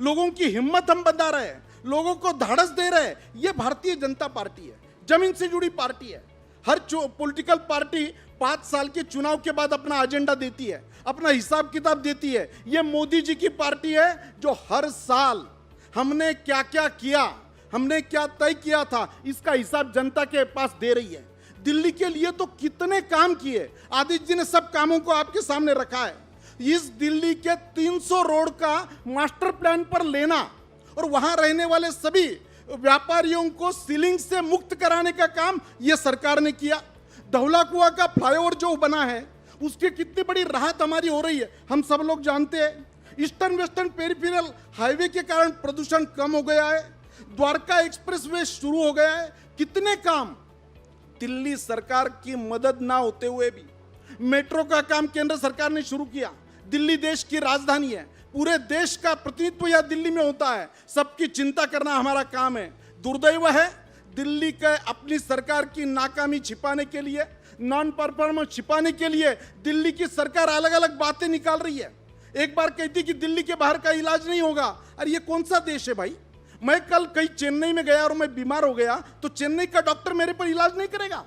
लोगों की हिम्मत हम बंधा रहे हैं, लोगों को धाड़स दे रहे हैं। यह भारतीय जनता पार्टी है, जमीन से जुड़ी पार्टी है। हर पॉलिटिकल पार्टी 5 साल के चुनाव के बाद अपना एजेंडा देती है, अपना हिसाब किताब देती है। यह मोदी जी की पार्टी है जो हर साल हमने क्या क्या किया, हमने क्या तय किया था, इसका हिसाब जनता के पास दे रही है। दिल्ली के लिए तो कितने काम किए, आदित्य जी ने सब कामों को आपके सामने रखा है। इस दिल्ली के 300 रोड का मास्टर प्लान पर लेना और वहां रहने वाले सभी व्यापारियों को सीलिंग से मुक्त कराने का काम यह सरकार ने किया। धौला कुआं का फ्लाईओवर जो बना है उसकी कितनी बड़ी राहत हमारी हो रही है, हम सब लोग जानते हैं। ईस्टर्न वेस्टर्न पेरिफेरल हाईवे के कारण प्रदूषण कम हो गया है, द्वारका एक्सप्रेसवे शुरू हो गया है। कितने काम दिल्ली सरकार की मदद ना होते हुए भी, मेट्रो का काम केंद्र सरकार ने शुरू किया। दिल्ली देश की राजधानी है, पूरे देश का प्रतिनिधित्व यह दिल्ली में होता है, सबकी चिंता करना हमारा काम है। दुर्दैव है दिल्ली के अपनी सरकार की नाकामी छिपाने के लिए, नॉन परफॉर्मेंस छिपाने के लिए दिल्ली की सरकार अलग अलग बातें निकाल रही है। एक बार कहती कि दिल्ली के बाहर का इलाज नहीं होगा। अरे ये कौन सा देश है भाई? मैं कल कहीं चेन्नई में गया और मैं बीमार हो गया तो चेन्नई का डॉक्टर मेरे पर इलाज नहीं करेगा।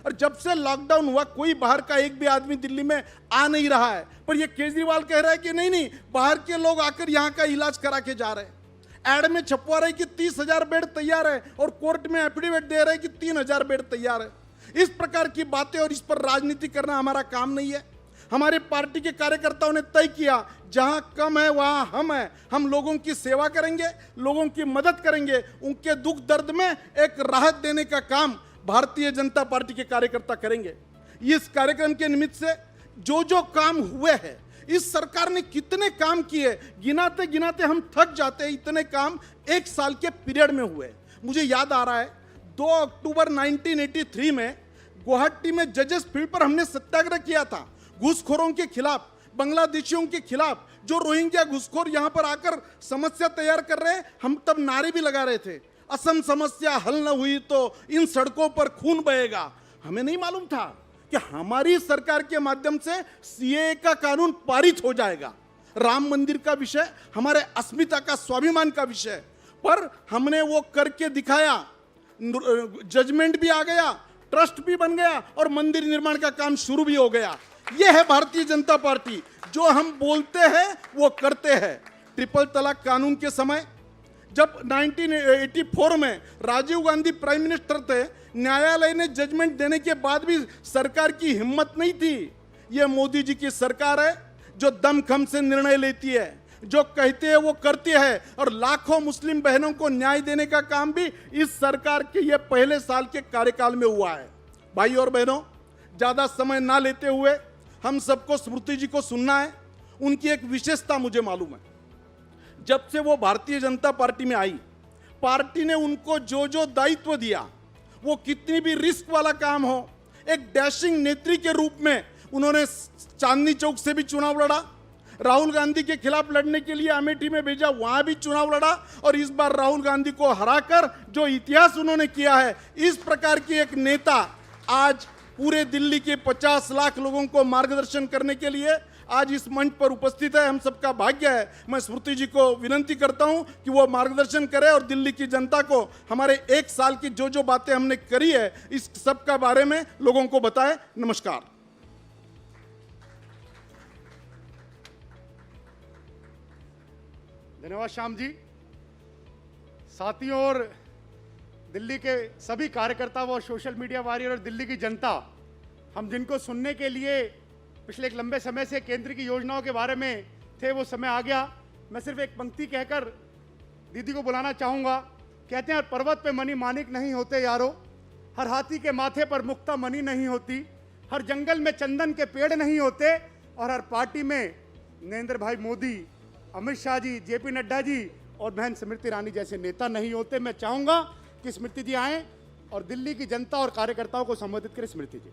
और जब से लॉकडाउन हुआ कोई बाहर का एक भी आदमी दिल्ली में आ नहीं रहा है, पर ये केजरीवाल कह रहा है कि नहीं नहीं, बाहर के लोग आकर यहाँ का इलाज करा के जा रहे हैं। एड में छपवा रहे कि 30,000 बेड तैयार है और कोर्ट में एफिडेविट दे रहे कि 3,000 बेड तैयार है। इस प्रकार की बातें और इस पर राजनीति करना हमारा काम नहीं है। हमारे पार्टी के कार्यकर्ताओं ने तय किया जहां कम है वहां हम हैं, हम लोगों की सेवा करेंगे, लोगों की मदद करेंगे, उनके दुख दर्द में एक राहत देने का काम भारतीय जनता पार्टी के कार्यकर्ता करेंगे। इस कार्यक्रम के निमित्त से जो जो काम हुए हैं, इस सरकार ने कितने काम किए, गिनाते गिनाते हम थक जाते हैं। इतने काम 1 साल के पीरियड में हुए। मुझे याद आ रहा है 2 अक्टूबर 1983 में गुवाहाटी में जजेस फील्ड पर हमने सत्याग्रह किया था घूसखोरों के खिलाफ, बांग्लादेशियों के खिलाफ। जो रोहिंग्या घुसखोर यहां पर आकर समस्या तैयार कर रहे हैं, हम तब नारे भी लगा रहे थे, असम समस्या हल न हुई तो इन सड़कों पर खून बहेगा। हमें नहीं मालूम था कि हमारी सरकार के माध्यम से सीएए का कानून पारित हो जाएगा। राम मंदिर का विषय हमारे अस्मिता का, स्वाभिमान का विषय, पर हमने वो करके दिखाया। जजमेंट भी आ गया, ट्रस्ट भी बन गया और मंदिर निर्माण का काम शुरू भी हो गया। यह है भारतीय जनता पार्टी। जो हम बोलते हैं वो करते हैं। ट्रिपल तलाक कानून के समय जब 1984 में राजीव गांधी प्राइम मिनिस्टर थे, न्यायालय ने जजमेंट देने के बाद भी सरकार की हिम्मत नहीं थी। ये मोदी जी की सरकार है जो दमखम से निर्णय लेती है, जो कहते हैं वो करती है, और लाखों मुस्लिम बहनों को न्याय देने का काम भी इस सरकार के ये पहले साल के कार्यकाल में हुआ है। भाई और बहनों, ज्यादा समय ना लेते हुए हम सबको स्मृति जी को सुनना है। उनकी एक विशेषता मुझे मालूम है, जब से वो भारतीय जनता पार्टी में आई, पार्टी ने उनको जो जो दायित्व दिया, वो कितनी भी रिस्क वाला काम हो, एक डैशिंग नेत्री के रूप में उन्होंने चांदनी चौक से भी चुनाव लड़ा, राहुल गांधी के खिलाफ लड़ने के लिए अमेठी में भेजा, वहां भी चुनाव लड़ा, और इस बार राहुल गांधी को हराकर जो इतिहास उन्होंने किया है, इस प्रकार की एक नेता आज पूरे दिल्ली के 50 लाख लोगों को मार्गदर्शन करने के लिए आज इस मंच पर उपस्थित है। हम सबका भाग्य है। मैं स्मृति जी को विनंती करता हूं कि वो मार्गदर्शन करें और दिल्ली की जनता को हमारे एक साल की जो जो बातें हमने करी है, इस सब का बारे में लोगों को बताएं। नमस्कार। धन्यवाद श्याम जी। साथियों और दिल्ली के सभी कार्यकर्ता व सोशल मीडिया वॉरियर और दिल्ली की जनता, हम जिनको सुनने के लिए पिछले एक लंबे समय से केंद्र की योजनाओं के बारे में थे, वो समय आ गया। मैं सिर्फ एक पंक्ति कहकर दीदी को बुलाना चाहूँगा। कहते हैं, हर पर्वत पे मणि माणिक नहीं होते यारो, हर हाथी के माथे पर मुक्ता मणि नहीं होती, हर जंगल में चंदन के पेड़ नहीं होते, और हर पार्टी में नरेंद्र भाई मोदी, अमित शाह जी, जेपी नड्डा जी और बहन स्मृति ईरानी जैसे नेता नहीं होते। मैं चाहूँगा कि स्मृति जी आएँ और दिल्ली की जनता और कार्यकर्ताओं को संबोधित करें। स्मृति जी।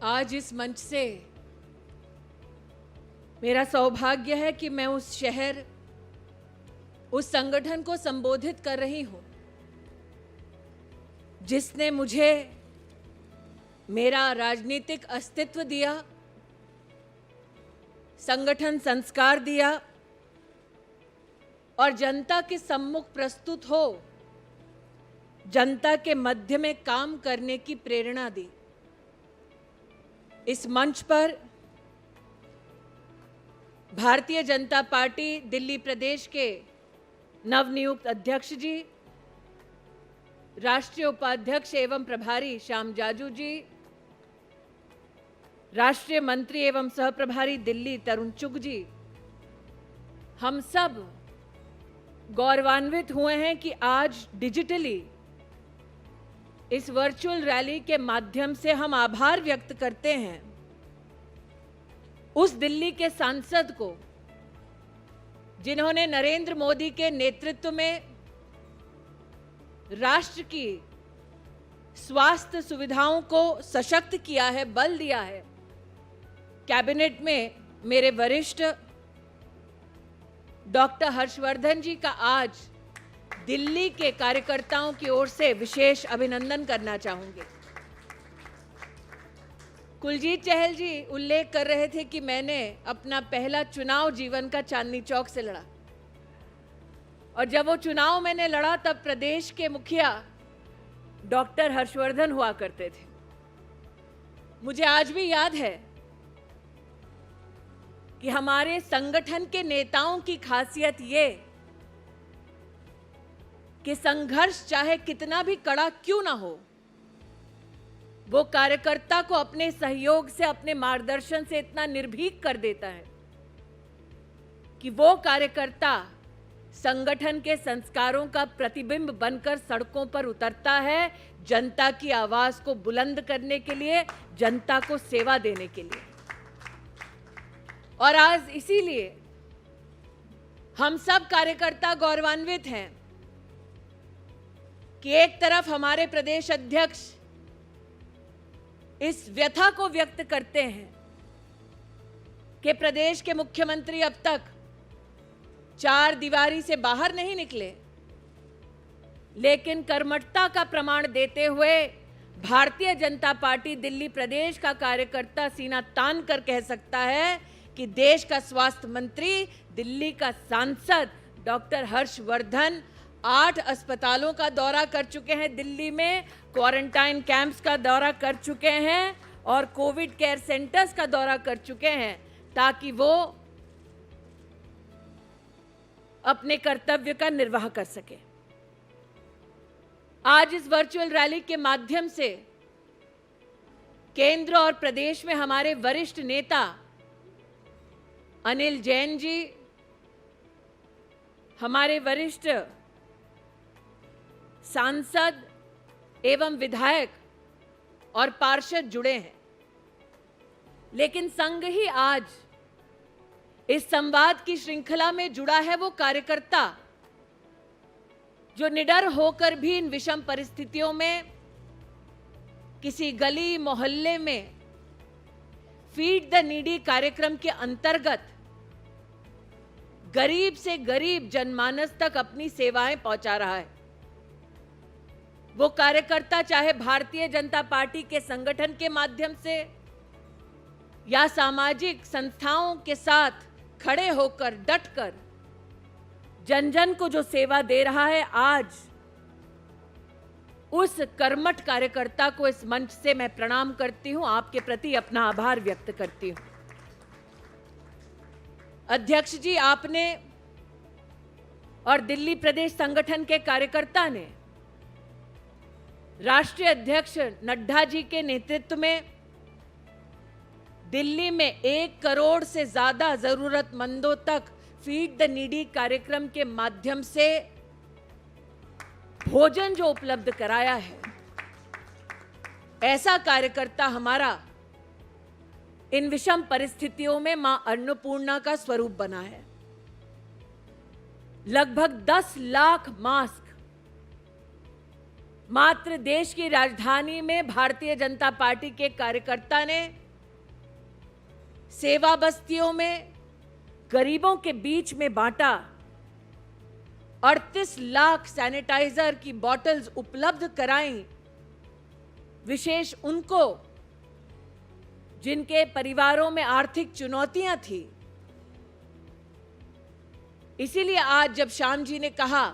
आज इस मंच से मेरा सौभाग्य है कि मैं उस शहर, उस संगठन को संबोधित कर रही हूं जिसने मुझे मेरा राजनीतिक अस्तित्व दिया, संगठन संस्कार दिया और जनता के सम्मुख प्रस्तुत हो जनता के मध्य में काम करने की प्रेरणा दी। इस मंच पर भारतीय जनता पार्टी दिल्ली प्रदेश के नवनियुक्त अध्यक्ष जी, राष्ट्रीय उपाध्यक्ष एवं प्रभारी श्याम जाजू जी, राष्ट्रीय मंत्री एवं सह प्रभारी दिल्ली तरुण चुग जी, हम सब गौरवान्वित हुए हैं कि आज डिजिटली इस वर्चुअल रैली के माध्यम से हम आभार व्यक्त करते हैं उस दिल्ली के सांसद को जिन्होंने नरेंद्र मोदी के नेतृत्व में राष्ट्र की स्वास्थ्य सुविधाओं को सशक्त किया है, बल दिया है। कैबिनेट में मेरे वरिष्ठ डॉक्टर हर्षवर्धन जी का आज दिल्ली के कार्यकर्ताओं की ओर से विशेष अभिनंदन करना चाहूंगी। कुलजीत चहल जी उल्लेख कर रहे थे कि मैंने अपना पहला चुनाव जीवन का चांदनी चौक से लड़ा, और जब वो चुनाव मैंने लड़ा तब प्रदेश के मुखिया डॉक्टर हर्षवर्धन हुआ करते थे। मुझे आज भी याद है कि हमारे संगठन के नेताओं की खासियत ये कि संघर्ष चाहे कितना भी कड़ा क्यों ना हो, वो कार्यकर्ता को अपने सहयोग से, अपने मार्गदर्शन से इतना निर्भीक कर देता है कि वो कार्यकर्ता संगठन के संस्कारों का प्रतिबिंब बनकर सड़कों पर उतरता है, जनता की आवाज को बुलंद करने के लिए, जनता को सेवा देने के लिए। और आज इसीलिए हम सब कार्यकर्ता गौरवान्वित हैं कि एक तरफ हमारे प्रदेश अध्यक्ष इस व्यथा को व्यक्त करते हैं कि प्रदेश के मुख्यमंत्री अब तक चार दीवारी से बाहर नहीं निकले, लेकिन कर्मठता का प्रमाण देते हुए भारतीय जनता पार्टी दिल्ली प्रदेश का कार्यकर्ता सीना तान कर कह सकता है कि देश का स्वास्थ्य मंत्री, दिल्ली का सांसद डॉक्टर हर्षवर्धन 8 अस्पतालों का दौरा कर चुके हैं, दिल्ली में क्वारंटाइन कैंप्स का दौरा कर चुके हैं और कोविड केयर सेंटर्स का दौरा कर चुके हैं, ताकि वो अपने कर्तव्य का निर्वाह कर सके। आज इस वर्चुअल रैली के माध्यम से केंद्र और प्रदेश में हमारे वरिष्ठ नेता अनिल जैन जी, हमारे वरिष्ठ सांसद एवं विधायक और पार्षद जुड़े हैं, लेकिन संग ही आज इस संवाद की श्रृंखला में जुड़ा है वो कार्यकर्ता जो निडर होकर भी इन विषम परिस्थितियों में किसी गली मोहल्ले में फीड द नीडी कार्यक्रम के अंतर्गत गरीब से गरीब जनमानस तक अपनी सेवाएं पहुंचा रहा है। वो कार्यकर्ता चाहे भारतीय जनता पार्टी के संगठन के माध्यम से या सामाजिक संस्थाओं के साथ खड़े होकर डटकर जन जन को जो सेवा दे रहा है, आज उस कर्मठ कार्यकर्ता को इस मंच से मैं प्रणाम करती हूं, आपके प्रति अपना आभार व्यक्त करती हूं। अध्यक्ष जी, आपने और दिल्ली प्रदेश संगठन के कार्यकर्ता ने राष्ट्रीय अध्यक्ष नड्डा जी के नेतृत्व में दिल्ली में 1 करोड़ से ज्यादा जरूरतमंदों तक फीड द नीडी कार्यक्रम के माध्यम से भोजन जो उपलब्ध कराया है, ऐसा कार्यकर्ता हमारा इन विषम परिस्थितियों में मां अन्नपूर्णा का स्वरूप बना है। लगभग 10 लाख मास्क मात्र देश की राजधानी में भारतीय जनता पार्टी के कार्यकर्ता ने सेवा बस्तियों में गरीबों के बीच में बांटा। 38 लाख सैनिटाइजर की बॉटल्स उपलब्ध कराई, विशेष उनको जिनके परिवारों में आर्थिक चुनौतियां थी। इसीलिए आज जब श्याम जी ने कहा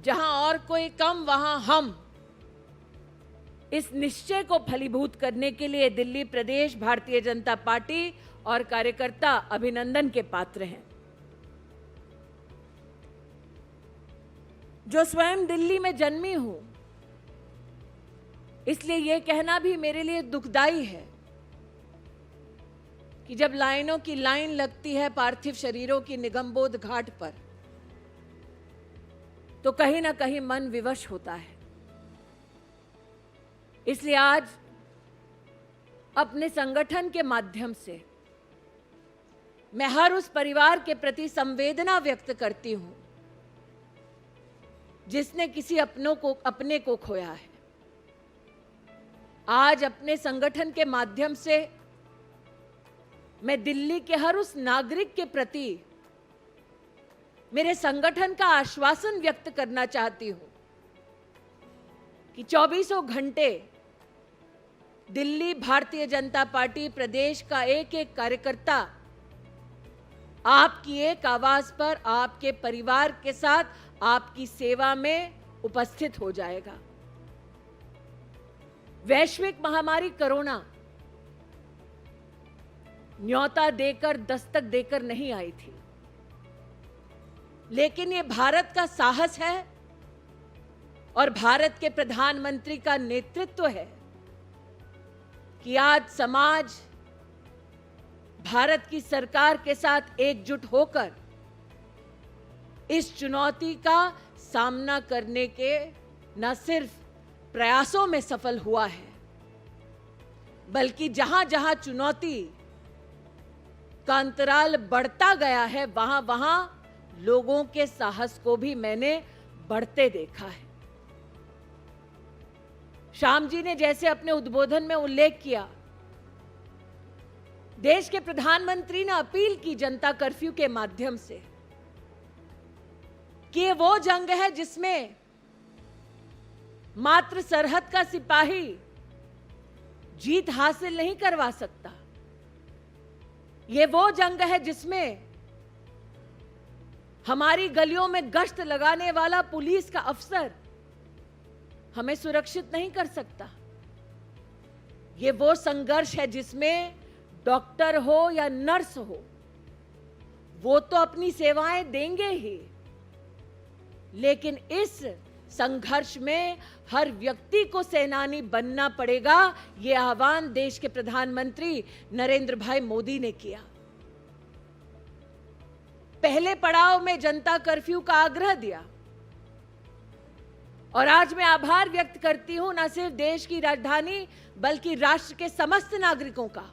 जहां और कोई कम वहां हम, इस निश्चय को फलीभूत करने के लिए दिल्ली प्रदेश भारतीय जनता पार्टी और कार्यकर्ता अभिनंदन के पात्र हैं। जो स्वयं दिल्ली में जन्मी हूं, इसलिए यह कहना भी मेरे लिए दुखदाई है कि जब लाइनों की लाइन लगती है पार्थिव शरीरों की निगमबोध घाट पर, तो कहीं ना कहीं मन विवश होता है। इसलिए आज अपने संगठन के माध्यम से मैं हर उस परिवार के प्रति संवेदना व्यक्त करती हूं जिसने किसी अपने को खोया है। आज अपने संगठन के माध्यम से मैं दिल्ली के हर उस नागरिक के प्रति मेरे संगठन का आश्वासन व्यक्त करना चाहती हूं कि 24 घंटे दिल्ली भारतीय जनता पार्टी प्रदेश का एक एक कार्यकर्ता आपकी एक आवाज पर आपके परिवार के साथ आपकी सेवा में उपस्थित हो जाएगा। वैश्विक महामारी कोरोना न्योता देकर, दस्तक देकर नहीं आई थी, लेकिन ये भारत का साहस है और भारत के प्रधानमंत्री का नेतृत्व है कि आज समाज भारत की सरकार के साथ एकजुट होकर इस चुनौती का सामना करने के न सिर्फ प्रयासों में सफल हुआ है, बल्कि जहां जहां चुनौती का अंतराल बढ़ता गया है, वहां वहां लोगों के साहस को भी मैंने बढ़ते देखा है। श्याम जी ने जैसे अपने उद्बोधन में उल्लेख किया, देश के प्रधानमंत्री ने अपील की जनता कर्फ्यू के माध्यम से कि ये वो जंग है जिसमें मात्र सरहद का सिपाही जीत हासिल नहीं करवा सकता। ये वो जंग है जिसमें हमारी गलियों में गश्त लगाने वाला पुलिस का अफसर हमें सुरक्षित नहीं कर सकता। ये वो संघर्ष है जिसमें डॉक्टर हो या नर्स हो, वो तो अपनी सेवाएं देंगे ही, लेकिन इस संघर्ष में हर व्यक्ति को सेनानी बनना पड़ेगा। ये आह्वान देश के प्रधानमंत्री नरेंद्र भाई मोदी ने किया। पहले पड़ाव में जनता कर्फ्यू का आग्रह दिया और आज मैं आभार व्यक्त करती हूं न सिर्फ देश की राजधानी बल्कि राष्ट्र के समस्त नागरिकों का,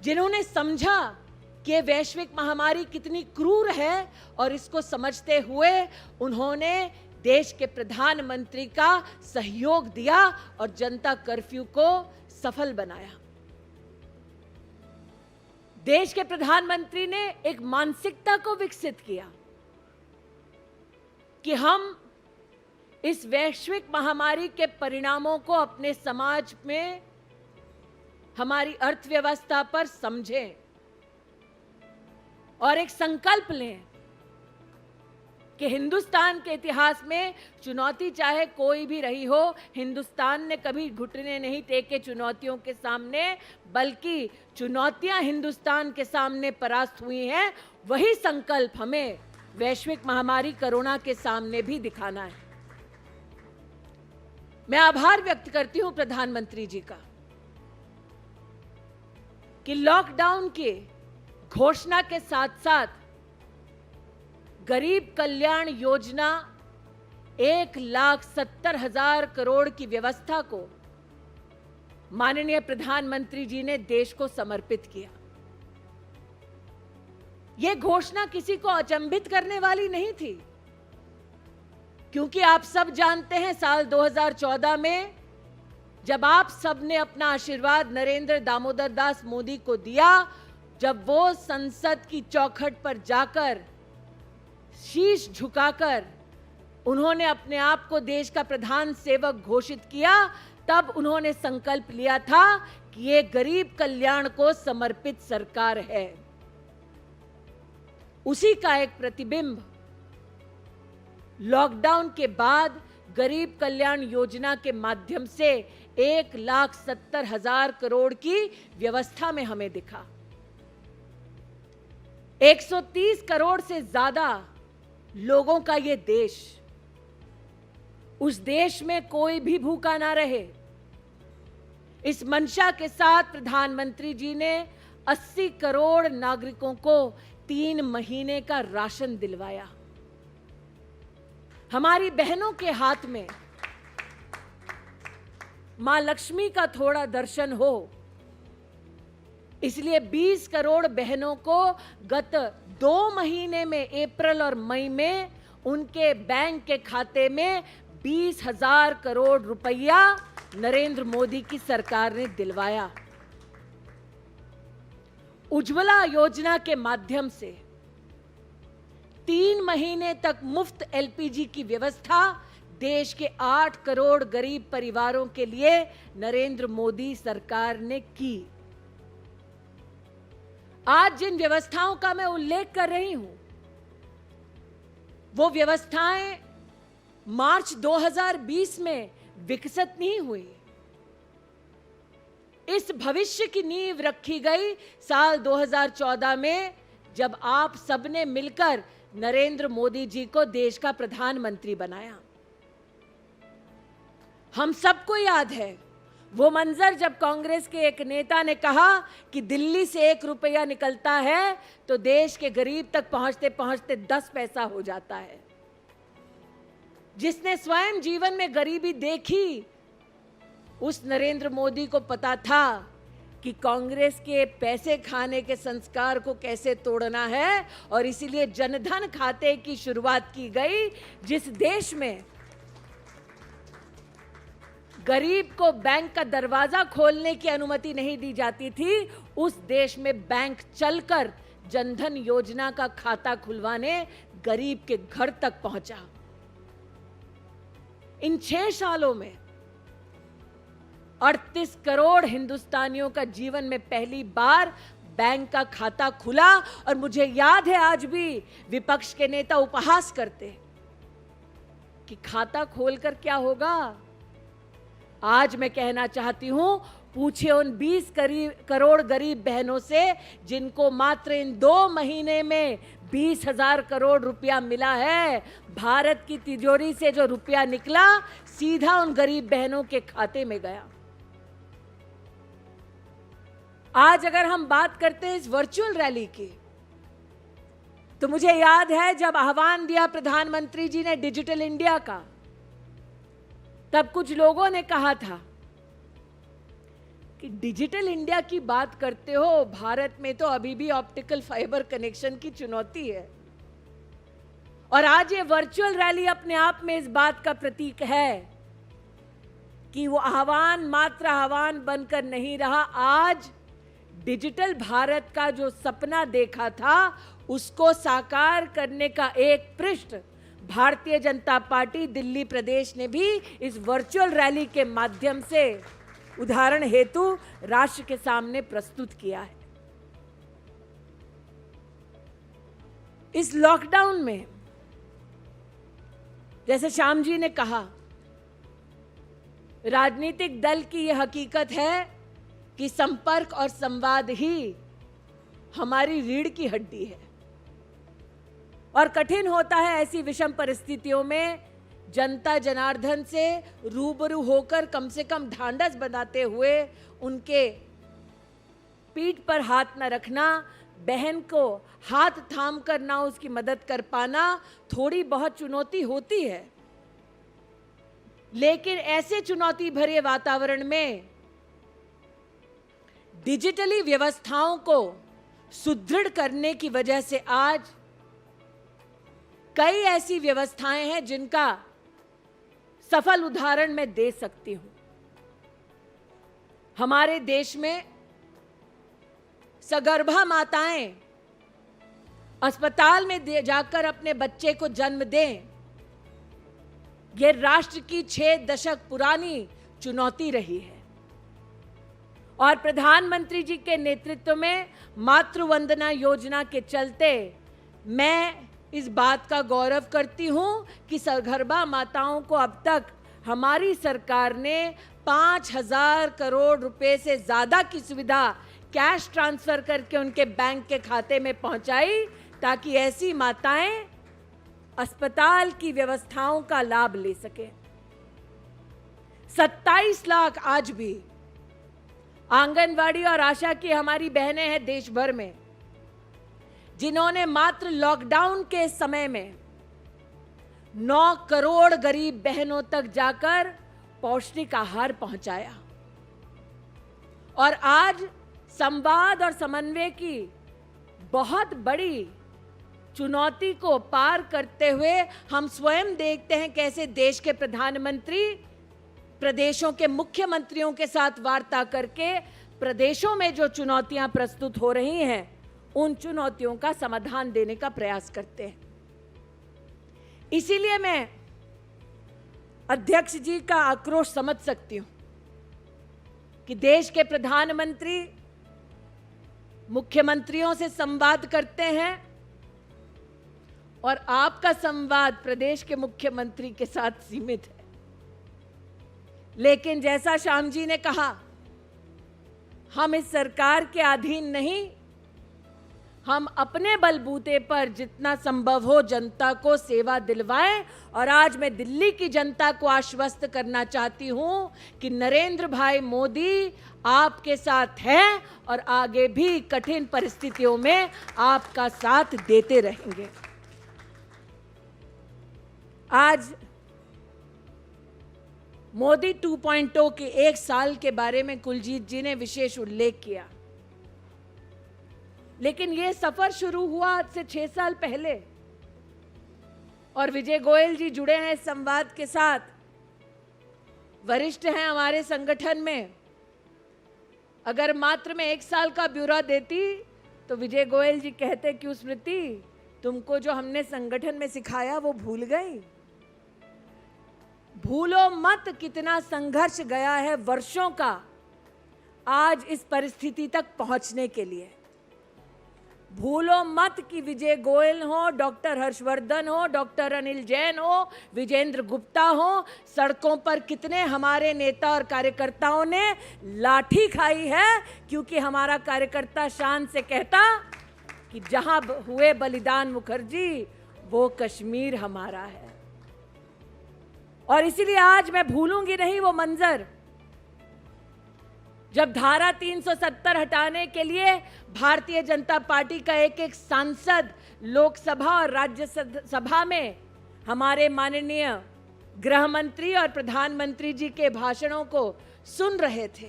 जिन्होंने समझा कि ये वैश्विक महामारी कितनी क्रूर है और इसको समझते हुए उन्होंने देश के प्रधानमंत्री का सहयोग दिया और जनता कर्फ्यू को सफल बनाया। देश के प्रधानमंत्री ने एक मानसिकता को विकसित किया कि हम इस वैश्विक महामारी के परिणामों को अपने समाज में, हमारी अर्थव्यवस्था पर समझें और एक संकल्प लें कि हिंदुस्तान के इतिहास में चुनौती चाहे कोई भी रही हो, हिंदुस्तान ने कभी घुटने नहीं टेके चुनौतियों के सामने, बल्कि चुनौतियां हिंदुस्तान के सामने परास्त हुई हैं। वही संकल्प हमें वैश्विक महामारी कोरोना के सामने भी दिखाना है। मैं आभार व्यक्त करती हूं प्रधानमंत्री जी का कि लॉकडाउन के घोषणा के साथ साथ गरीब कल्याण योजना 1,70,000 करोड़ की व्यवस्था को माननीय प्रधानमंत्री जी ने देश को समर्पित किया। यह घोषणा किसी को अचंभित करने वाली नहीं थी, क्योंकि आप सब जानते हैं साल 2014 में जब आप सब ने अपना आशीर्वाद नरेंद्र दामोदर दास मोदी को दिया, जब वो संसद की चौखट पर जाकर शीश झुकाकर उन्होंने अपने आप को देश का प्रधान सेवक घोषित किया, तब उन्होंने संकल्प लिया था कि ये गरीब कल्याण को समर्पित सरकार है। उसी का एक प्रतिबिंब लॉकडाउन के बाद गरीब कल्याण योजना के माध्यम से 1,70,000 करोड़ की व्यवस्था में हमें दिखा। 130 करोड़ से ज्यादा लोगों का ये देश, उस देश में कोई भी भूखा ना रहे, इस मंशा के साथ प्रधानमंत्री जी ने 80 करोड़ नागरिकों को 3 महीने का राशन दिलवाया। हमारी बहनों के हाथ में मां लक्ष्मी का थोड़ा दर्शन हो, इसलिए 20 करोड़ बहनों को गत 2 महीने में, अप्रैल और मई में, उनके बैंक के खाते में 20,000 करोड़ रुपया नरेंद्र मोदी की सरकार ने दिलवाया। उज्ज्वला योजना के माध्यम से 3 महीने तक मुफ्त एलपीजी की व्यवस्था देश के 8 करोड़ गरीब परिवारों के लिए नरेंद्र मोदी सरकार ने की। आज जिन व्यवस्थाओं का मैं उल्लेख कर रही हूं, वो व्यवस्थाएं मार्च 2020 में विकसित नहीं हुई। इस भविष्य की नींव रखी गई साल 2014 में, जब आप सबने मिलकर नरेंद्र मोदी जी को देश का प्रधानमंत्री बनाया। हम सबको याद है वो मंजर जब कांग्रेस के एक नेता ने कहा कि दिल्ली से 1 रुपया निकलता है तो देश के गरीब तक पहुंचते पहुंचते 10 पैसा हो जाता है। जिसने स्वयं जीवन में गरीबी देखी, उस नरेंद्र मोदी को पता था कि कांग्रेस के पैसे खाने के संस्कार को कैसे तोड़ना है, और इसीलिए जनधन खाते की शुरुआत की गई। जिस देश में गरीब को बैंक का दरवाजा खोलने की अनुमति नहीं दी जाती थी, उस देश में बैंक चलकर जनधन योजना का खाता खुलवाने गरीब के घर तक पहुंचा। इन 6 सालों में 38 करोड़ हिंदुस्तानियों का जीवन में पहली बार बैंक का खाता खुला और मुझे याद है आज भी विपक्ष के नेता उपहास करते कि खाता खोलकर क्या होगा। आज मैं कहना चाहती हूं, पूछे उन 20 करोड़ गरीब बहनों से जिनको मात्र इन 2 महीने में 20,000 करोड़ रुपया मिला है। भारत की तिजोरी से जो रुपया निकला सीधा उन गरीब बहनों के खाते में गया। आज अगर हम बात करते हैं इस वर्चुअल रैली की, तो मुझे याद है जब आह्वान दिया प्रधानमंत्री जी ने डिजिटल इंडिया का, तब कुछ लोगों ने कहा था कि डिजिटल इंडिया की बात करते हो, भारत में तो अभी भी ऑप्टिकल फाइबर कनेक्शन की चुनौती है। और आज ये वर्चुअल रैली अपने आप में इस बात का प्रतीक है कि वो आह्वान मात्र आह्वान बनकर नहीं रहा। आज डिजिटल भारत का जो सपना देखा था उसको साकार करने का एक पृष्ठ भारतीय जनता पार्टी दिल्ली प्रदेश ने भी इस वर्चुअल रैली के माध्यम से उदाहरण हेतु राष्ट्र के सामने प्रस्तुत किया है। इस लॉकडाउन में जैसे श्याम जी ने कहा, राजनीतिक दल की यह हकीकत है कि संपर्क और संवाद ही हमारी रीढ़ की हड्डी है और कठिन होता है ऐसी विषम परिस्थितियों में जनता जनार्दन से रूबरू होकर कम से कम ढांढस बनाते हुए उनके पीठ पर हाथ न रखना, बहन को हाथ थाम कर ना उसकी मदद कर पाना थोड़ी बहुत चुनौती होती है। लेकिन ऐसे चुनौती भरे वातावरण में डिजिटली व्यवस्थाओं को सुदृढ़ करने की वजह से आज कई ऐसी व्यवस्थाएं हैं जिनका सफल उदाहरण मैं दे सकती हूं। हमारे देश में सगर्भा माताएं अस्पताल में जाकर अपने बच्चे को जन्म दें, यह राष्ट्र की 6 दशक पुरानी चुनौती रही है। और प्रधानमंत्री जी के नेतृत्व में मातृ वंदना योजना के चलते मैं इस बात का गौरव करती हूं कि सगर्भा माताओं को अब तक हमारी सरकार ने 5,000 करोड़ रुपए से ज्यादा की सुविधा कैश ट्रांसफर करके उनके बैंक के खाते में पहुंचाई, ताकि ऐसी माताएं अस्पताल की व्यवस्थाओं का लाभ ले सके। 27 लाख आज भी आंगनवाड़ी और आशा की हमारी बहनें हैं देश भर में, जिन्होंने मात्र लॉकडाउन के समय में 9 करोड़ गरीब बहनों तक जाकर पौष्टिक आहार पहुंचाया। और आज संवाद और समन्वय की बहुत बड़ी चुनौती को पार करते हुए हम स्वयं देखते हैं कैसे देश के प्रधानमंत्री प्रदेशों के मुख्यमंत्रियों के साथ वार्ता करके प्रदेशों में जो चुनौतियां प्रस्तुत हो रही हैं उन चुनौतियों का समाधान देने का प्रयास करते हैं। इसीलिए मैं अध्यक्ष जी का आक्रोश समझ सकती हूं कि देश के प्रधानमंत्री मुख्यमंत्रियों से संवाद करते हैं और आपका संवाद प्रदेश के मुख्यमंत्री के साथ सीमित है। लेकिन जैसा श्याम जी ने कहा, हम इस सरकार के अधीन नहीं, हम अपने बलबूते पर जितना संभव हो जनता को सेवा दिलवाएं। और आज मैं दिल्ली की जनता को आश्वस्त करना चाहती हूं कि नरेंद्र भाई मोदी आपके साथ हैं और आगे भी कठिन परिस्थितियों में आपका साथ देते रहेंगे। आज मोदी 2.0 के 1 साल के बारे में कुलजीत जी ने विशेष उल्लेख किया, लेकिन यह सफर शुरू हुआ आज से 6 साल पहले और विजय गोयल जी जुड़े हैं इस संवाद के साथ, वरिष्ठ हैं हमारे संगठन में। अगर मात्र मैं 1 साल का ब्यौरा देती तो विजय गोयल जी कहते कि स्मृति, तुमको जो हमने संगठन में सिखाया वो भूल गई। भूलो मत कितना संघर्ष गया है वर्षों का आज इस परिस्थिति तक पहुंचने के लिए। भूलो मत कि विजय गोयल हो, डॉक्टर हर्षवर्धन हो, डॉक्टर अनिल जैन हो, विजेंद्र गुप्ता हो, सड़कों पर कितने हमारे नेता और कार्यकर्ताओं ने लाठी खाई है, क्योंकि हमारा कार्यकर्ता शान से कहता कि जहां हुए बलिदान मुखर्जी, वो कश्मीर हमारा है। और इसीलिए आज मैं भूलूंगी नहीं वो मंजर, जब धारा 370 हटाने के लिए भारतीय जनता पार्टी का एक एक सांसद लोकसभा और राज्यसभा में हमारे माननीय गृह मंत्री और प्रधानमंत्री जी के भाषणों को सुन रहे थे।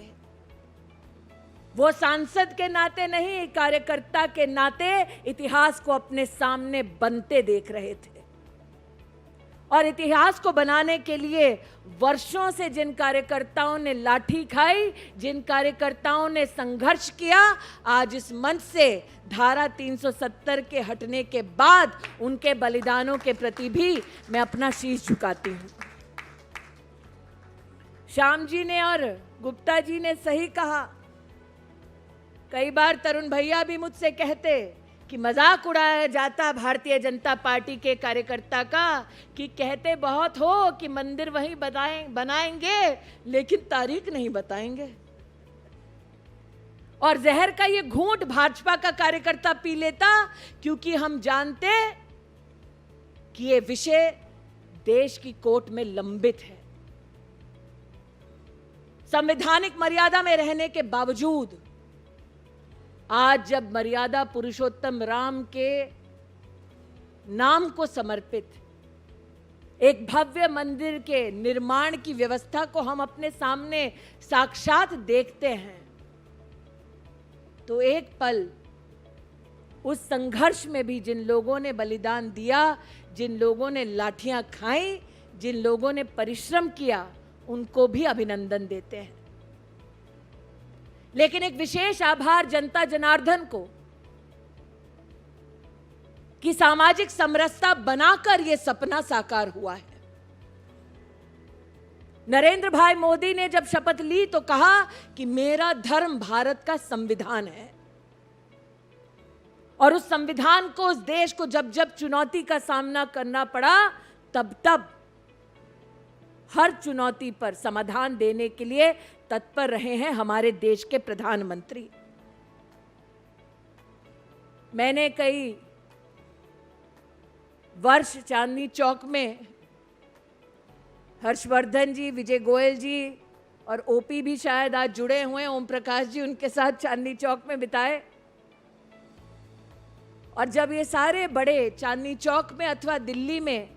वो सांसद के नाते नहीं, कार्यकर्ता के नाते इतिहास को अपने सामने बनते देख रहे थे। और इतिहास को बनाने के लिए वर्षों से जिन कार्यकर्ताओं ने लाठी खाई, जिन कार्यकर्ताओं ने संघर्ष किया, आज इस मंच से धारा 370 के हटने के बाद उनके बलिदानों के प्रति भी मैं अपना शीश झुकाती हूं। श्याम जी ने और गुप्ता जी ने सही कहा। कई बार तरुण भैया भी मुझसे कहते कि मजाक उड़ाया जाता भारतीय जनता पार्टी के कार्यकर्ता का, कि कहते बहुत हो कि मंदिर वहीं बनाएंगे लेकिन तारीख नहीं बताएंगे। और जहर का ये घूंट भाजपा का कार्यकर्ता पी लेता, क्योंकि हम जानते कि ये विषय देश की कोर्ट में लंबित है। संवैधानिक मर्यादा में रहने के बावजूद आज जब मर्यादा पुरुषोत्तम राम के नाम को समर्पित एक भव्य मंदिर के निर्माण की व्यवस्था को हम अपने सामने साक्षात देखते हैं, तो एक पल उस संघर्ष में भी जिन लोगों ने बलिदान दिया, जिन लोगों ने लाठियां खाई, जिन लोगों ने परिश्रम किया, उनको भी अभिनंदन देते हैं। लेकिन एक विशेष आभार जनता जनार्दन को कि सामाजिक समरसता बनाकर यह सपना साकार हुआ है। नरेंद्र भाई मोदी ने जब शपथ ली तो कहा कि मेरा धर्म भारत का संविधान है, और उस संविधान को, उस देश को जब जब चुनौती का सामना करना पड़ा, तब तब हर चुनौती पर समाधान देने के लिए तत्पर रहे हैं हमारे देश के प्रधानमंत्री। मैंने कई वर्ष चांदनी चौक में हर्षवर्धन जी, विजय गोयल जी और ओपी भी शायद आज जुड़े हुए, ओम प्रकाश जी, उनके साथ चांदनी चौक में बिताए। और जब ये सारे बड़े चांदनी चौक में अथवा दिल्ली में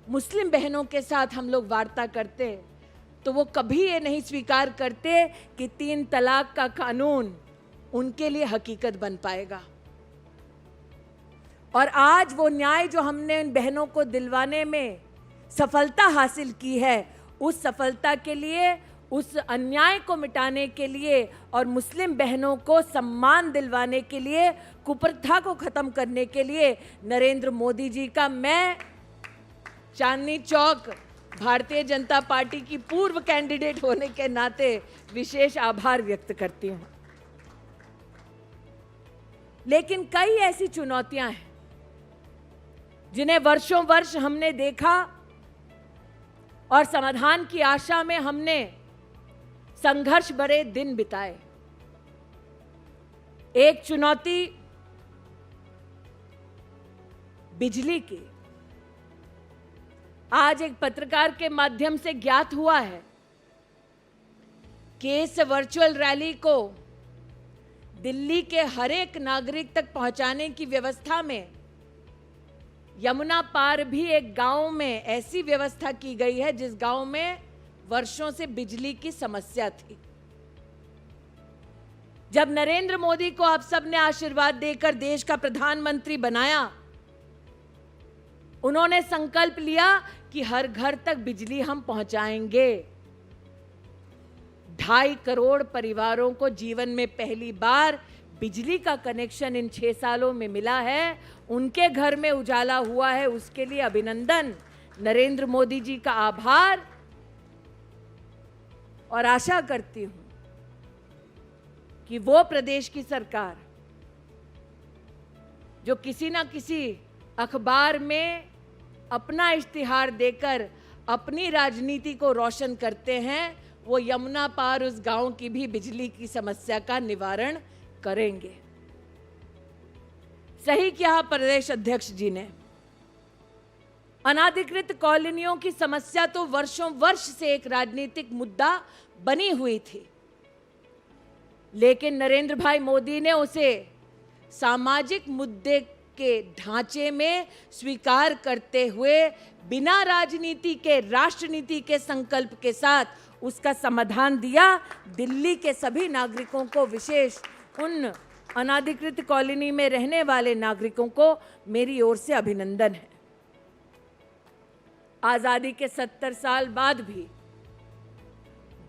मुस्लिम बहनों के साथ हम लोग वार्ता करते, तो वो कभी ये नहीं स्वीकार करते कि 3 तलाक का कानून उनके लिए हकीकत बन पाएगा। और आज वो न्याय जो हमने उन बहनों को दिलवाने में सफलता हासिल की है, उस सफलता के लिए, उस अन्याय को मिटाने के लिए और मुस्लिम बहनों को सम्मान दिलवाने के लिए, कुप्रथा को खत्म करने के लिए नरेंद्र मोदी जी का मैं चांदनी चौक भारतीय जनता पार्टी की पूर्व कैंडिडेट होने के नाते विशेष आभार व्यक्त करती हूं। लेकिन कई ऐसी चुनौतियां हैं जिन्हें वर्षों वर्ष हमने देखा और समाधान की आशा में हमने संघर्ष भरे दिन बिताए। एक चुनौती बिजली की। आज एक पत्रकार के माध्यम से ज्ञात हुआ है कि इस वर्चुअल रैली को दिल्ली के हर एक नागरिक तक पहुंचाने की व्यवस्था में यमुना पार भी एक गांव में ऐसी व्यवस्था की गई है जिस गांव में वर्षों से बिजली की समस्या थी। जब नरेंद्र मोदी को आप सब ने आशीर्वाद देकर देश का प्रधानमंत्री बनाया, उन्होंने संकल्प लिया कि हर घर तक बिजली हम पहुंचाएंगे। 2.5 करोड़ परिवारों को जीवन में पहली बार बिजली का कनेक्शन इन 6 सालों में मिला है, उनके घर में उजाला हुआ है। उसके लिए अभिनंदन, नरेंद्र मोदी जी का आभार। और आशा करती हूं कि वो प्रदेश की सरकार जो किसी ना किसी अखबार में अपना इश्तिहार देकर अपनी राजनीति को रोशन करते हैं, वो यमुना पार उस गांव की भी बिजली की समस्या का निवारण करेंगे। सही किया प्रदेश अध्यक्ष जी ने। अनाधिकृत कॉलोनियों की समस्या तो वर्षों वर्ष से एक राजनीतिक मुद्दा बनी हुई थी, लेकिन नरेंद्र भाई मोदी ने उसे सामाजिक मुद्दे के ढांचे में स्वीकार करते हुए बिना राजनीति के, राष्ट्रनीति के संकल्प के साथ उसका समाधान दिया। दिल्ली के सभी नागरिकों को, विशेष उन अनाधिकृत कॉलोनी में रहने वाले नागरिकों को मेरी ओर से अभिनंदन है। आजादी के 70 साल बाद भी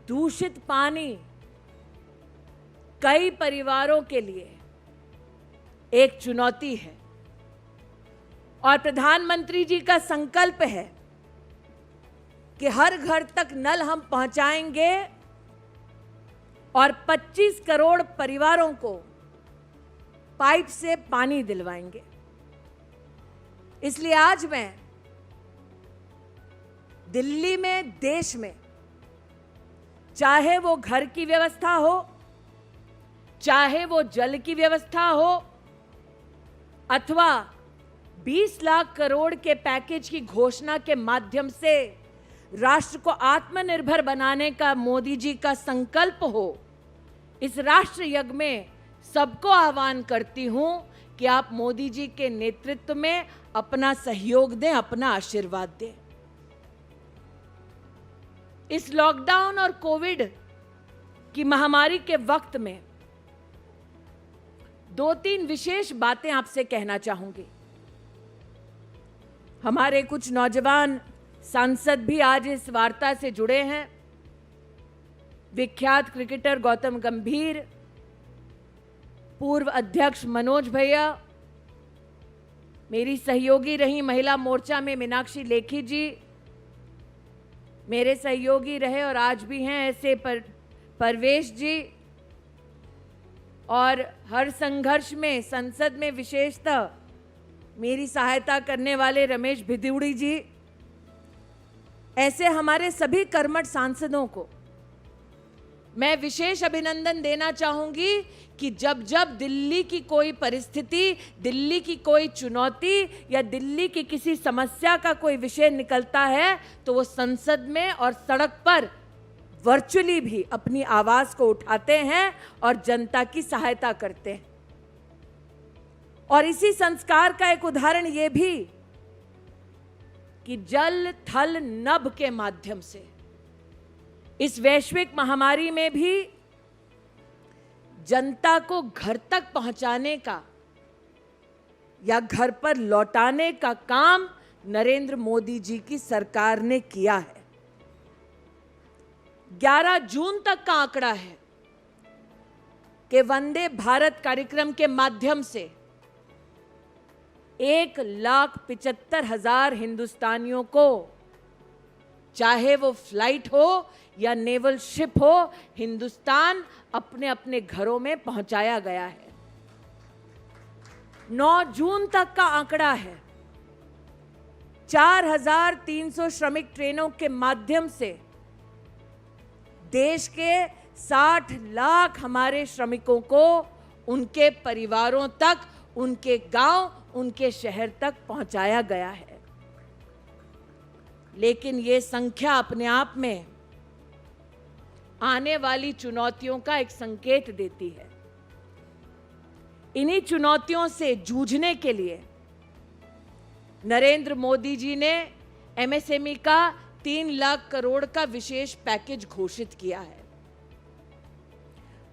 दूषित पानी कई परिवारों के लिए एक चुनौती है और प्रधानमंत्री जी का संकल्प है कि हर घर तक नल हम पहुंचाएंगे और 25 करोड़ परिवारों को पाइप से पानी दिलवाएंगे। इसलिए आज मैं दिल्ली में, देश में, चाहे वो घर की व्यवस्था हो, चाहे वो जल की व्यवस्था हो, अथवा 20 लाख करोड़ के पैकेज की घोषणा के माध्यम से राष्ट्र को आत्मनिर्भर बनाने का मोदी जी का संकल्प हो, इस राष्ट्र यज्ञ में सबको आह्वान करती हूं कि आप मोदी जी के नेतृत्व में अपना सहयोग दें, अपना आशीर्वाद दें। इस लॉकडाउन और कोविड की महामारी के वक्त में 2-3 विशेष बातें आपसे कहना चाहूंगी। हमारे कुछ नौजवान सांसद भी आज इस वार्ता से जुड़े हैं। विख्यात क्रिकेटर गौतम गंभीर, पूर्व अध्यक्ष मनोज भैया, मेरी सहयोगी रही महिला मोर्चा में मीनाक्षी लेखी जी, मेरे सहयोगी रहे और आज भी हैं ऐसे परवेश जी, और हर संघर्ष में संसद में विशेषतः मेरी सहायता करने वाले रमेश भिदुड़ी जी, ऐसे हमारे सभी कर्मठ सांसदों को मैं विशेष अभिनंदन देना चाहूंगी कि जब जब दिल्ली की कोई परिस्थिति, दिल्ली की कोई चुनौती या दिल्ली की किसी समस्या का कोई विषय निकलता है तो वो संसद में और सड़क पर वर्चुअली भी अपनी आवाज को उठाते हैं और जनता की सहायता करते हैं। और इसी संस्कार का एक उदाहरण ये भी कि जल, थल, नभ के माध्यम से इस वैश्विक महामारी में भी जनता को घर तक पहुंचाने का या घर पर लौटाने का काम नरेंद्र मोदी जी की सरकार ने किया है। 11 जून तक का आंकड़ा है कि वंदे भारत कार्यक्रम के माध्यम से 1,75,000 हिंदुस्तानियों को, चाहे वो फ्लाइट हो या नेवल शिप हो, हिंदुस्तान अपने अपने घरों में पहुंचाया गया है। 9 जून तक का आंकड़ा है 4,300 श्रमिक ट्रेनों के माध्यम से देश के 60 लाख हमारे श्रमिकों को उनके परिवारों तक, उनके गांव, उनके शहर तक पहुंचाया गया है। लेकिन ये संख्या अपने आप में आने वाली चुनौतियों का एक संकेत देती है। इन्हीं चुनौतियों से जूझने के लिए नरेंद्र मोदी जी ने एमएसएमई का 3 लाख करोड़ का विशेष पैकेज घोषित किया है।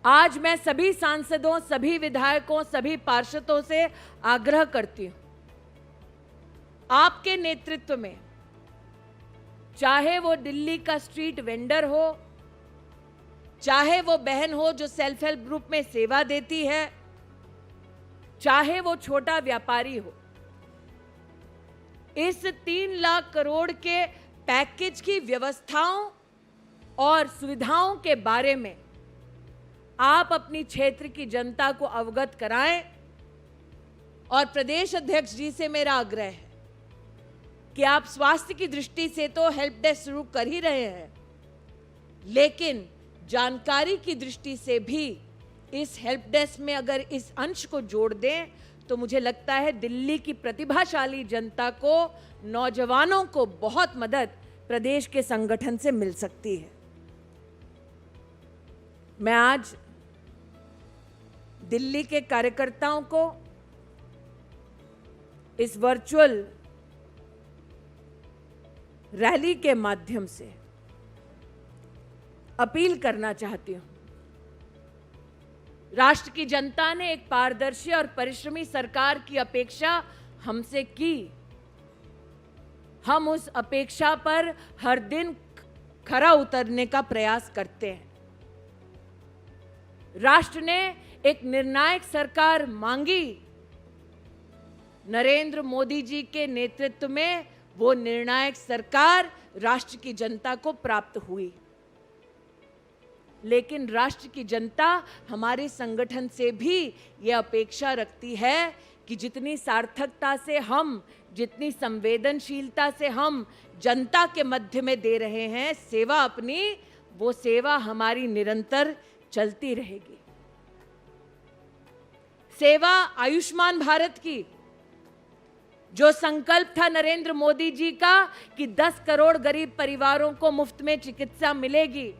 आज मैं सभी सांसदों, सभी विधायकों, सभी पार्षदों से आग्रह करती हूं, आपके नेतृत्व में, चाहे वो दिल्ली का स्ट्रीट वेंडर हो, चाहे वो बहन हो जो सेल्फ हेल्प ग्रुप में सेवा देती है, चाहे वो छोटा व्यापारी हो, इस 3 लाख करोड़ के पैकेज की व्यवस्थाओं और सुविधाओं के बारे में आप अपनी क्षेत्र की जनता को अवगत कराएं और प्रदेश अध्यक्ष जी से मेरा आग्रह है कि आप स्वास्थ्य की दृष्टि से तो हेल्प डेस्क शुरू कर ही रहे हैं, लेकिन जानकारी की दृष्टि से भी इस हेल्प डेस्क में अगर इस अंश को जोड़ दें तो मुझे लगता है दिल्ली की प्रतिभाशाली जनता को, नौजवानों को बहुत मदद प्रदेश के संगठन से मिल सकती है। मैं आज दिल्ली के कार्यकर्ताओं को इस वर्चुअल रैली के माध्यम से अपील करना चाहती हूं। राष्ट्र की जनता ने एक पारदर्शी और परिश्रमी सरकार की अपेक्षा हमसे की। हम उस अपेक्षा पर हर दिन खरा उतरने का प्रयास करते हैं। राष्ट्र ने एक निर्णायक सरकार मांगी। नरेंद्र मोदी जी के नेतृत्व में वो निर्णायक सरकार राष्ट्र की जनता को प्राप्त हुई। लेकिन राष्ट्र की जनता हमारे संगठन से भी ये अपेक्षा रखती है कि जितनी सार्थकता से हम, जितनी संवेदनशीलता से हम जनता के मध्य में दे रहे हैं सेवा अपनी, वो सेवा हमारी निरंतर चलती रहेगी। सेवा आयुष्मान भारत की जो संकल्प था नरेंद्र मोदी जी का कि 10 करोड़ गरीब परिवारों को मुफ्त में चिकित्सा मिलेगी,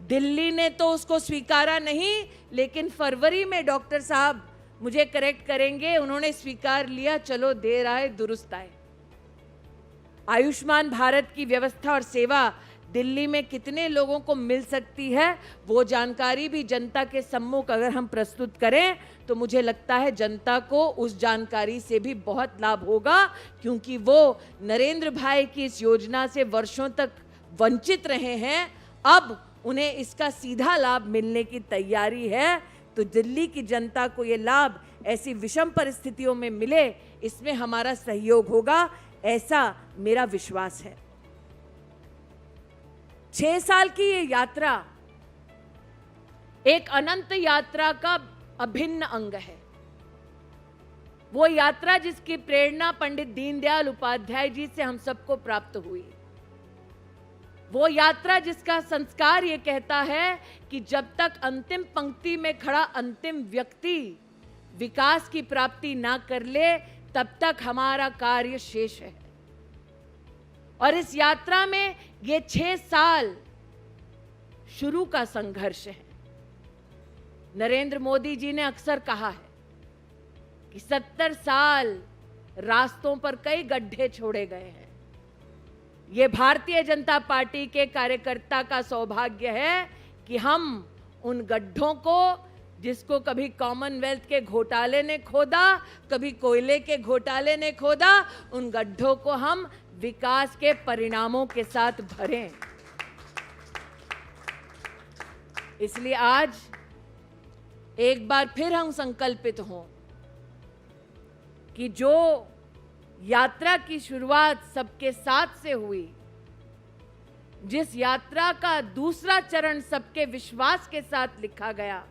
दिल्ली ने तो उसको स्वीकारा नहीं, लेकिन फरवरी में डॉक्टर साहब मुझे करेक्ट करेंगे, उन्होंने स्वीकार लिया, चलो देर आए दुरुस्त आए। आयुष्मान भारत की व्यवस्था और सेवा दिल्ली में कितने लोगों को मिल सकती है वो जानकारी भी जनता के सम्मुख अगर हम प्रस्तुत करें तो मुझे लगता है जनता को उस जानकारी से भी बहुत लाभ होगा, क्योंकि वो नरेंद्र भाई की इस योजना से वर्षों तक वंचित रहे हैं। अब उन्हें इसका सीधा लाभ मिलने की तैयारी है, तो दिल्ली की जनता को ये लाभ ऐसी विषम परिस्थितियों में मिले, इसमें हमारा सहयोग होगा, ऐसा मेरा विश्वास है। 6 साल की ये यात्रा एक अनंत यात्रा का अभिन्न अंग है। वो यात्रा जिसकी प्रेरणा पंडित दीनदयाल उपाध्याय जी से हम सबको प्राप्त हुई। वो यात्रा जिसका संस्कार ये कहता है कि जब तक अंतिम पंक्ति में खड़ा अंतिम व्यक्ति विकास की प्राप्ति ना कर ले, तब तक हमारा कार्य शेष है। और इस यात्रा में ये 6 साल शुरू का संघर्ष है। नरेंद्र मोदी जी ने अक्सर कहा है कि 70 साल रास्तों पर कई गड्ढे छोड़े गए हैं। ये भारतीय जनता पार्टी के कार्यकर्ता का सौभाग्य है कि हम उन गड्ढों को, जिसको कभी कॉमनवेल्थ के घोटाले ने खोदा, कभी कोयले के घोटाले ने खोदा, उन गड्ढों को हम विकास के परिणामों के साथ भरें। इसलिए आज एक बार फिर हम संकल्पित हों कि जो यात्रा की शुरुआत सबके साथ से हुई, जिस यात्रा का दूसरा चरण सबके विश्वास के साथ लिखा गया,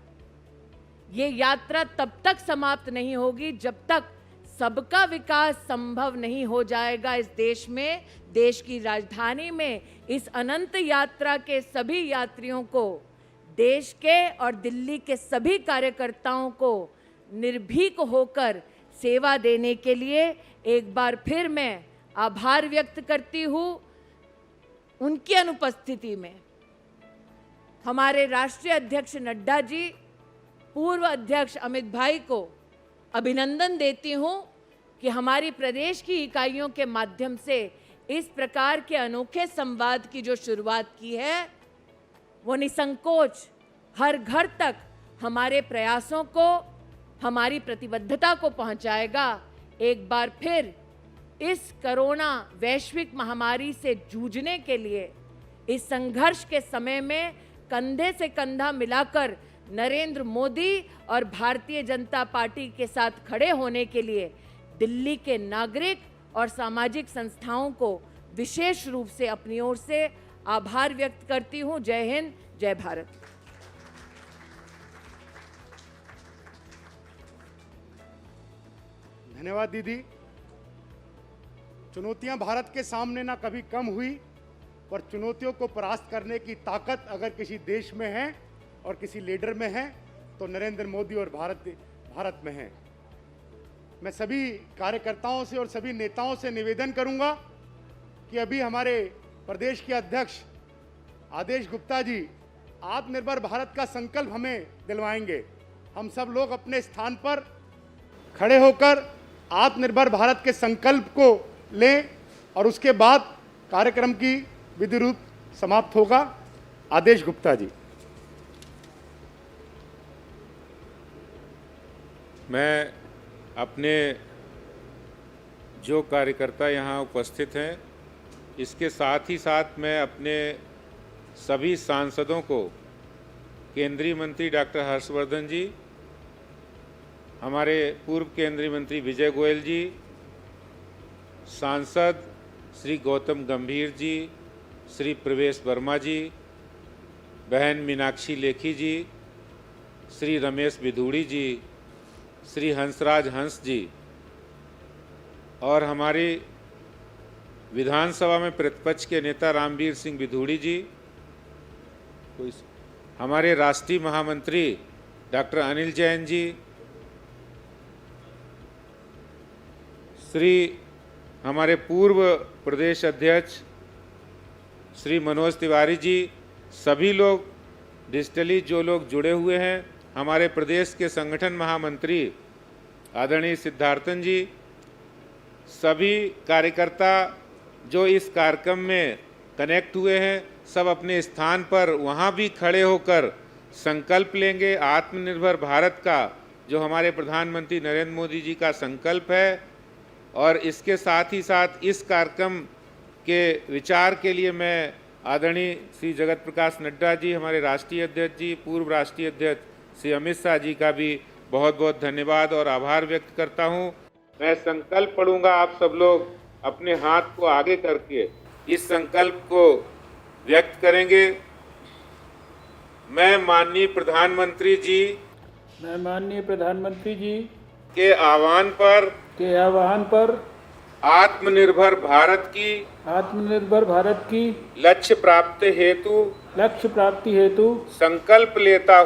ये यात्रा तब तक समाप्त नहीं होगी जब तक सबका विकास संभव नहीं हो जाएगा इस देश में, देश की राजधानी में। इस अनंत यात्रा के सभी यात्रियों को, देश के और दिल्ली के सभी कार्यकर्ताओं को निर्भीक होकर सेवा देने के लिए एक बार फिर मैं आभार व्यक्त करती हूँ। उनकी अनुपस्थिति में हमारे राष्ट्रीय अध्यक्ष नड्डा जी, पूर्व अध्यक्ष अमित भाई को अभिनंदन देती हूँ कि हमारी प्रदेश की इकाइयों के माध्यम से इस प्रकार के अनोखे संवाद की जो शुरुआत की है, वो निसंकोच हर घर तक हमारे प्रयासों को, हमारी प्रतिबद्धता को पहुंचाएगा। एक बार फिर इस कोरोना वैश्विक महामारी से जूझने के लिए इस संघर्ष के समय में कंधे से कंधा मिलाकर नरेंद्र मोदी और भारतीय जनता पार्टी के साथ खड़े होने के लिए दिल्ली के नागरिक और सामाजिक संस्थाओं को विशेष रूप से अपनी ओर से आभार व्यक्त करती हूं। जय हिंद, जय भारत। धन्यवाद दीदी। चुनौतियां भारत के सामने ना कभी कम हुई, पर चुनौतियों को परास्त करने की ताकत अगर किसी देश में है और किसी लीडर में है तो नरेंद्र मोदी और भारत में है। मैं सभी कार्यकर्ताओं से और सभी नेताओं से निवेदन करूंगा कि अभी हमारे प्रदेश के अध्यक्ष आदेश गुप्ता जी आत्मनिर्भर भारत का संकल्प हमें दिलवाएंगे। हम सब लोग अपने स्थान पर खड़े होकर आत्मनिर्भर भारत के संकल्प को लें और उसके बाद कार्यक्रम की विधि रूप समाप्त होगा। आदेश गुप्ता जी। मैं अपने जो कार्यकर्ता यहाँ उपस्थित हैं, इसके साथ ही साथ मैं अपने सभी सांसदों को, केंद्रीय मंत्री डॉक्टर हर्षवर्धन जी, हमारे पूर्व केंद्रीय मंत्री विजय गोयल जी, सांसद श्री गौतम गंभीर जी, श्री प्रवेश वर्मा जी, बहन मीनाक्षी लेखी जी, श्री रमेश बिधूड़ी जी, श्री हंसराज हंस जी और हमारी विधानसभा में प्रतिपक्ष के नेता रामवीर सिंह बिधूड़ी जी, हमारे राष्ट्रीय महामंत्री डॉक्टर अनिल जैन जी, श्री हमारे पूर्व प्रदेश अध्यक्ष श्री मनोज तिवारी जी, सभी लोग डिजिटली जो लोग जुड़े हुए हैं, हमारे प्रदेश के संगठन महामंत्री आदरणीय सिद्धार्थन जी, सभी कार्यकर्ता जो इस कार्यक्रम में कनेक्ट हुए हैं, सब अपने स्थान पर वहाँ भी खड़े होकर संकल्प लेंगे आत्मनिर्भर भारत का, जो हमारे प्रधानमंत्री नरेंद्र मोदी जी का संकल्प है। और इसके साथ ही साथ इस कार्यक्रम के विचार के लिए मैं आदरणीय श्री जगत प्रकाश नड्डा जी, हमारे राष्ट्रीय अध्यक्ष जी, पूर्व राष्ट्रीय अध्यक्ष श्री अमित शाह जी का भी बहुत बहुत धन्यवाद और आभार व्यक्त करता हूं। मैं संकल्प पढ़ूंगा, आप सब लोग अपने हाथ को आगे करके इस संकल्प को व्यक्त करेंगे। मैं माननीय प्रधानमंत्री जी के आह्वान पर आत्मनिर्भर भारत की लक्ष्य प्राप्ति हेतु संकल्प लेता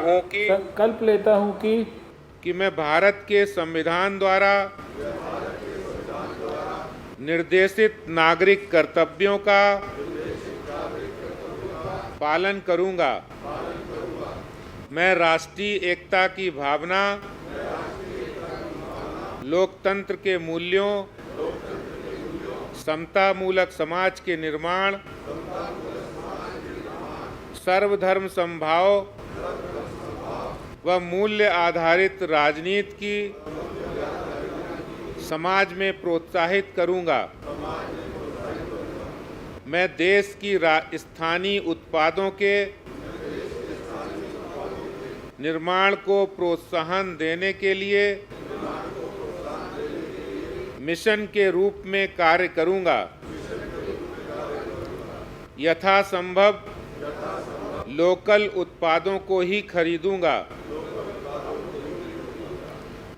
हूं कि मैं भारत के संविधान द्वारा निर्देशित नागरिक कर्तव्यों का पालन करूंगा। मैं राष्ट्रीय एकता की भावना, लोकतंत्र के मूल्यों, समता मूलक समाज के निर्माण, सर्वधर्म समभाव व मूल्य आधारित राजनीति की समाज में प्रोत्साहित करूंगा। मैं देश की स्थानीय उत्पादों के निर्माण को प्रोत्साहन देने के लिए मिशन के रूप में कार्य करूंगा। यथासंभव लोकल उत्पादों को ही खरीदूंगा।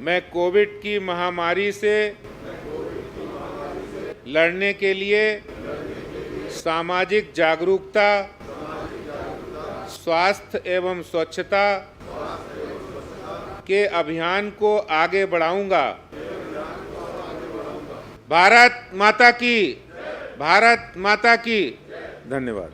मैं कोविड की महामारी से लड़ने के लिए सामाजिक जागरूकता, स्वास्थ्य एवं स्वच्छता के अभियान को आगे बढ़ाऊंगा। भारत माता की, भारत माता की। धन्यवाद।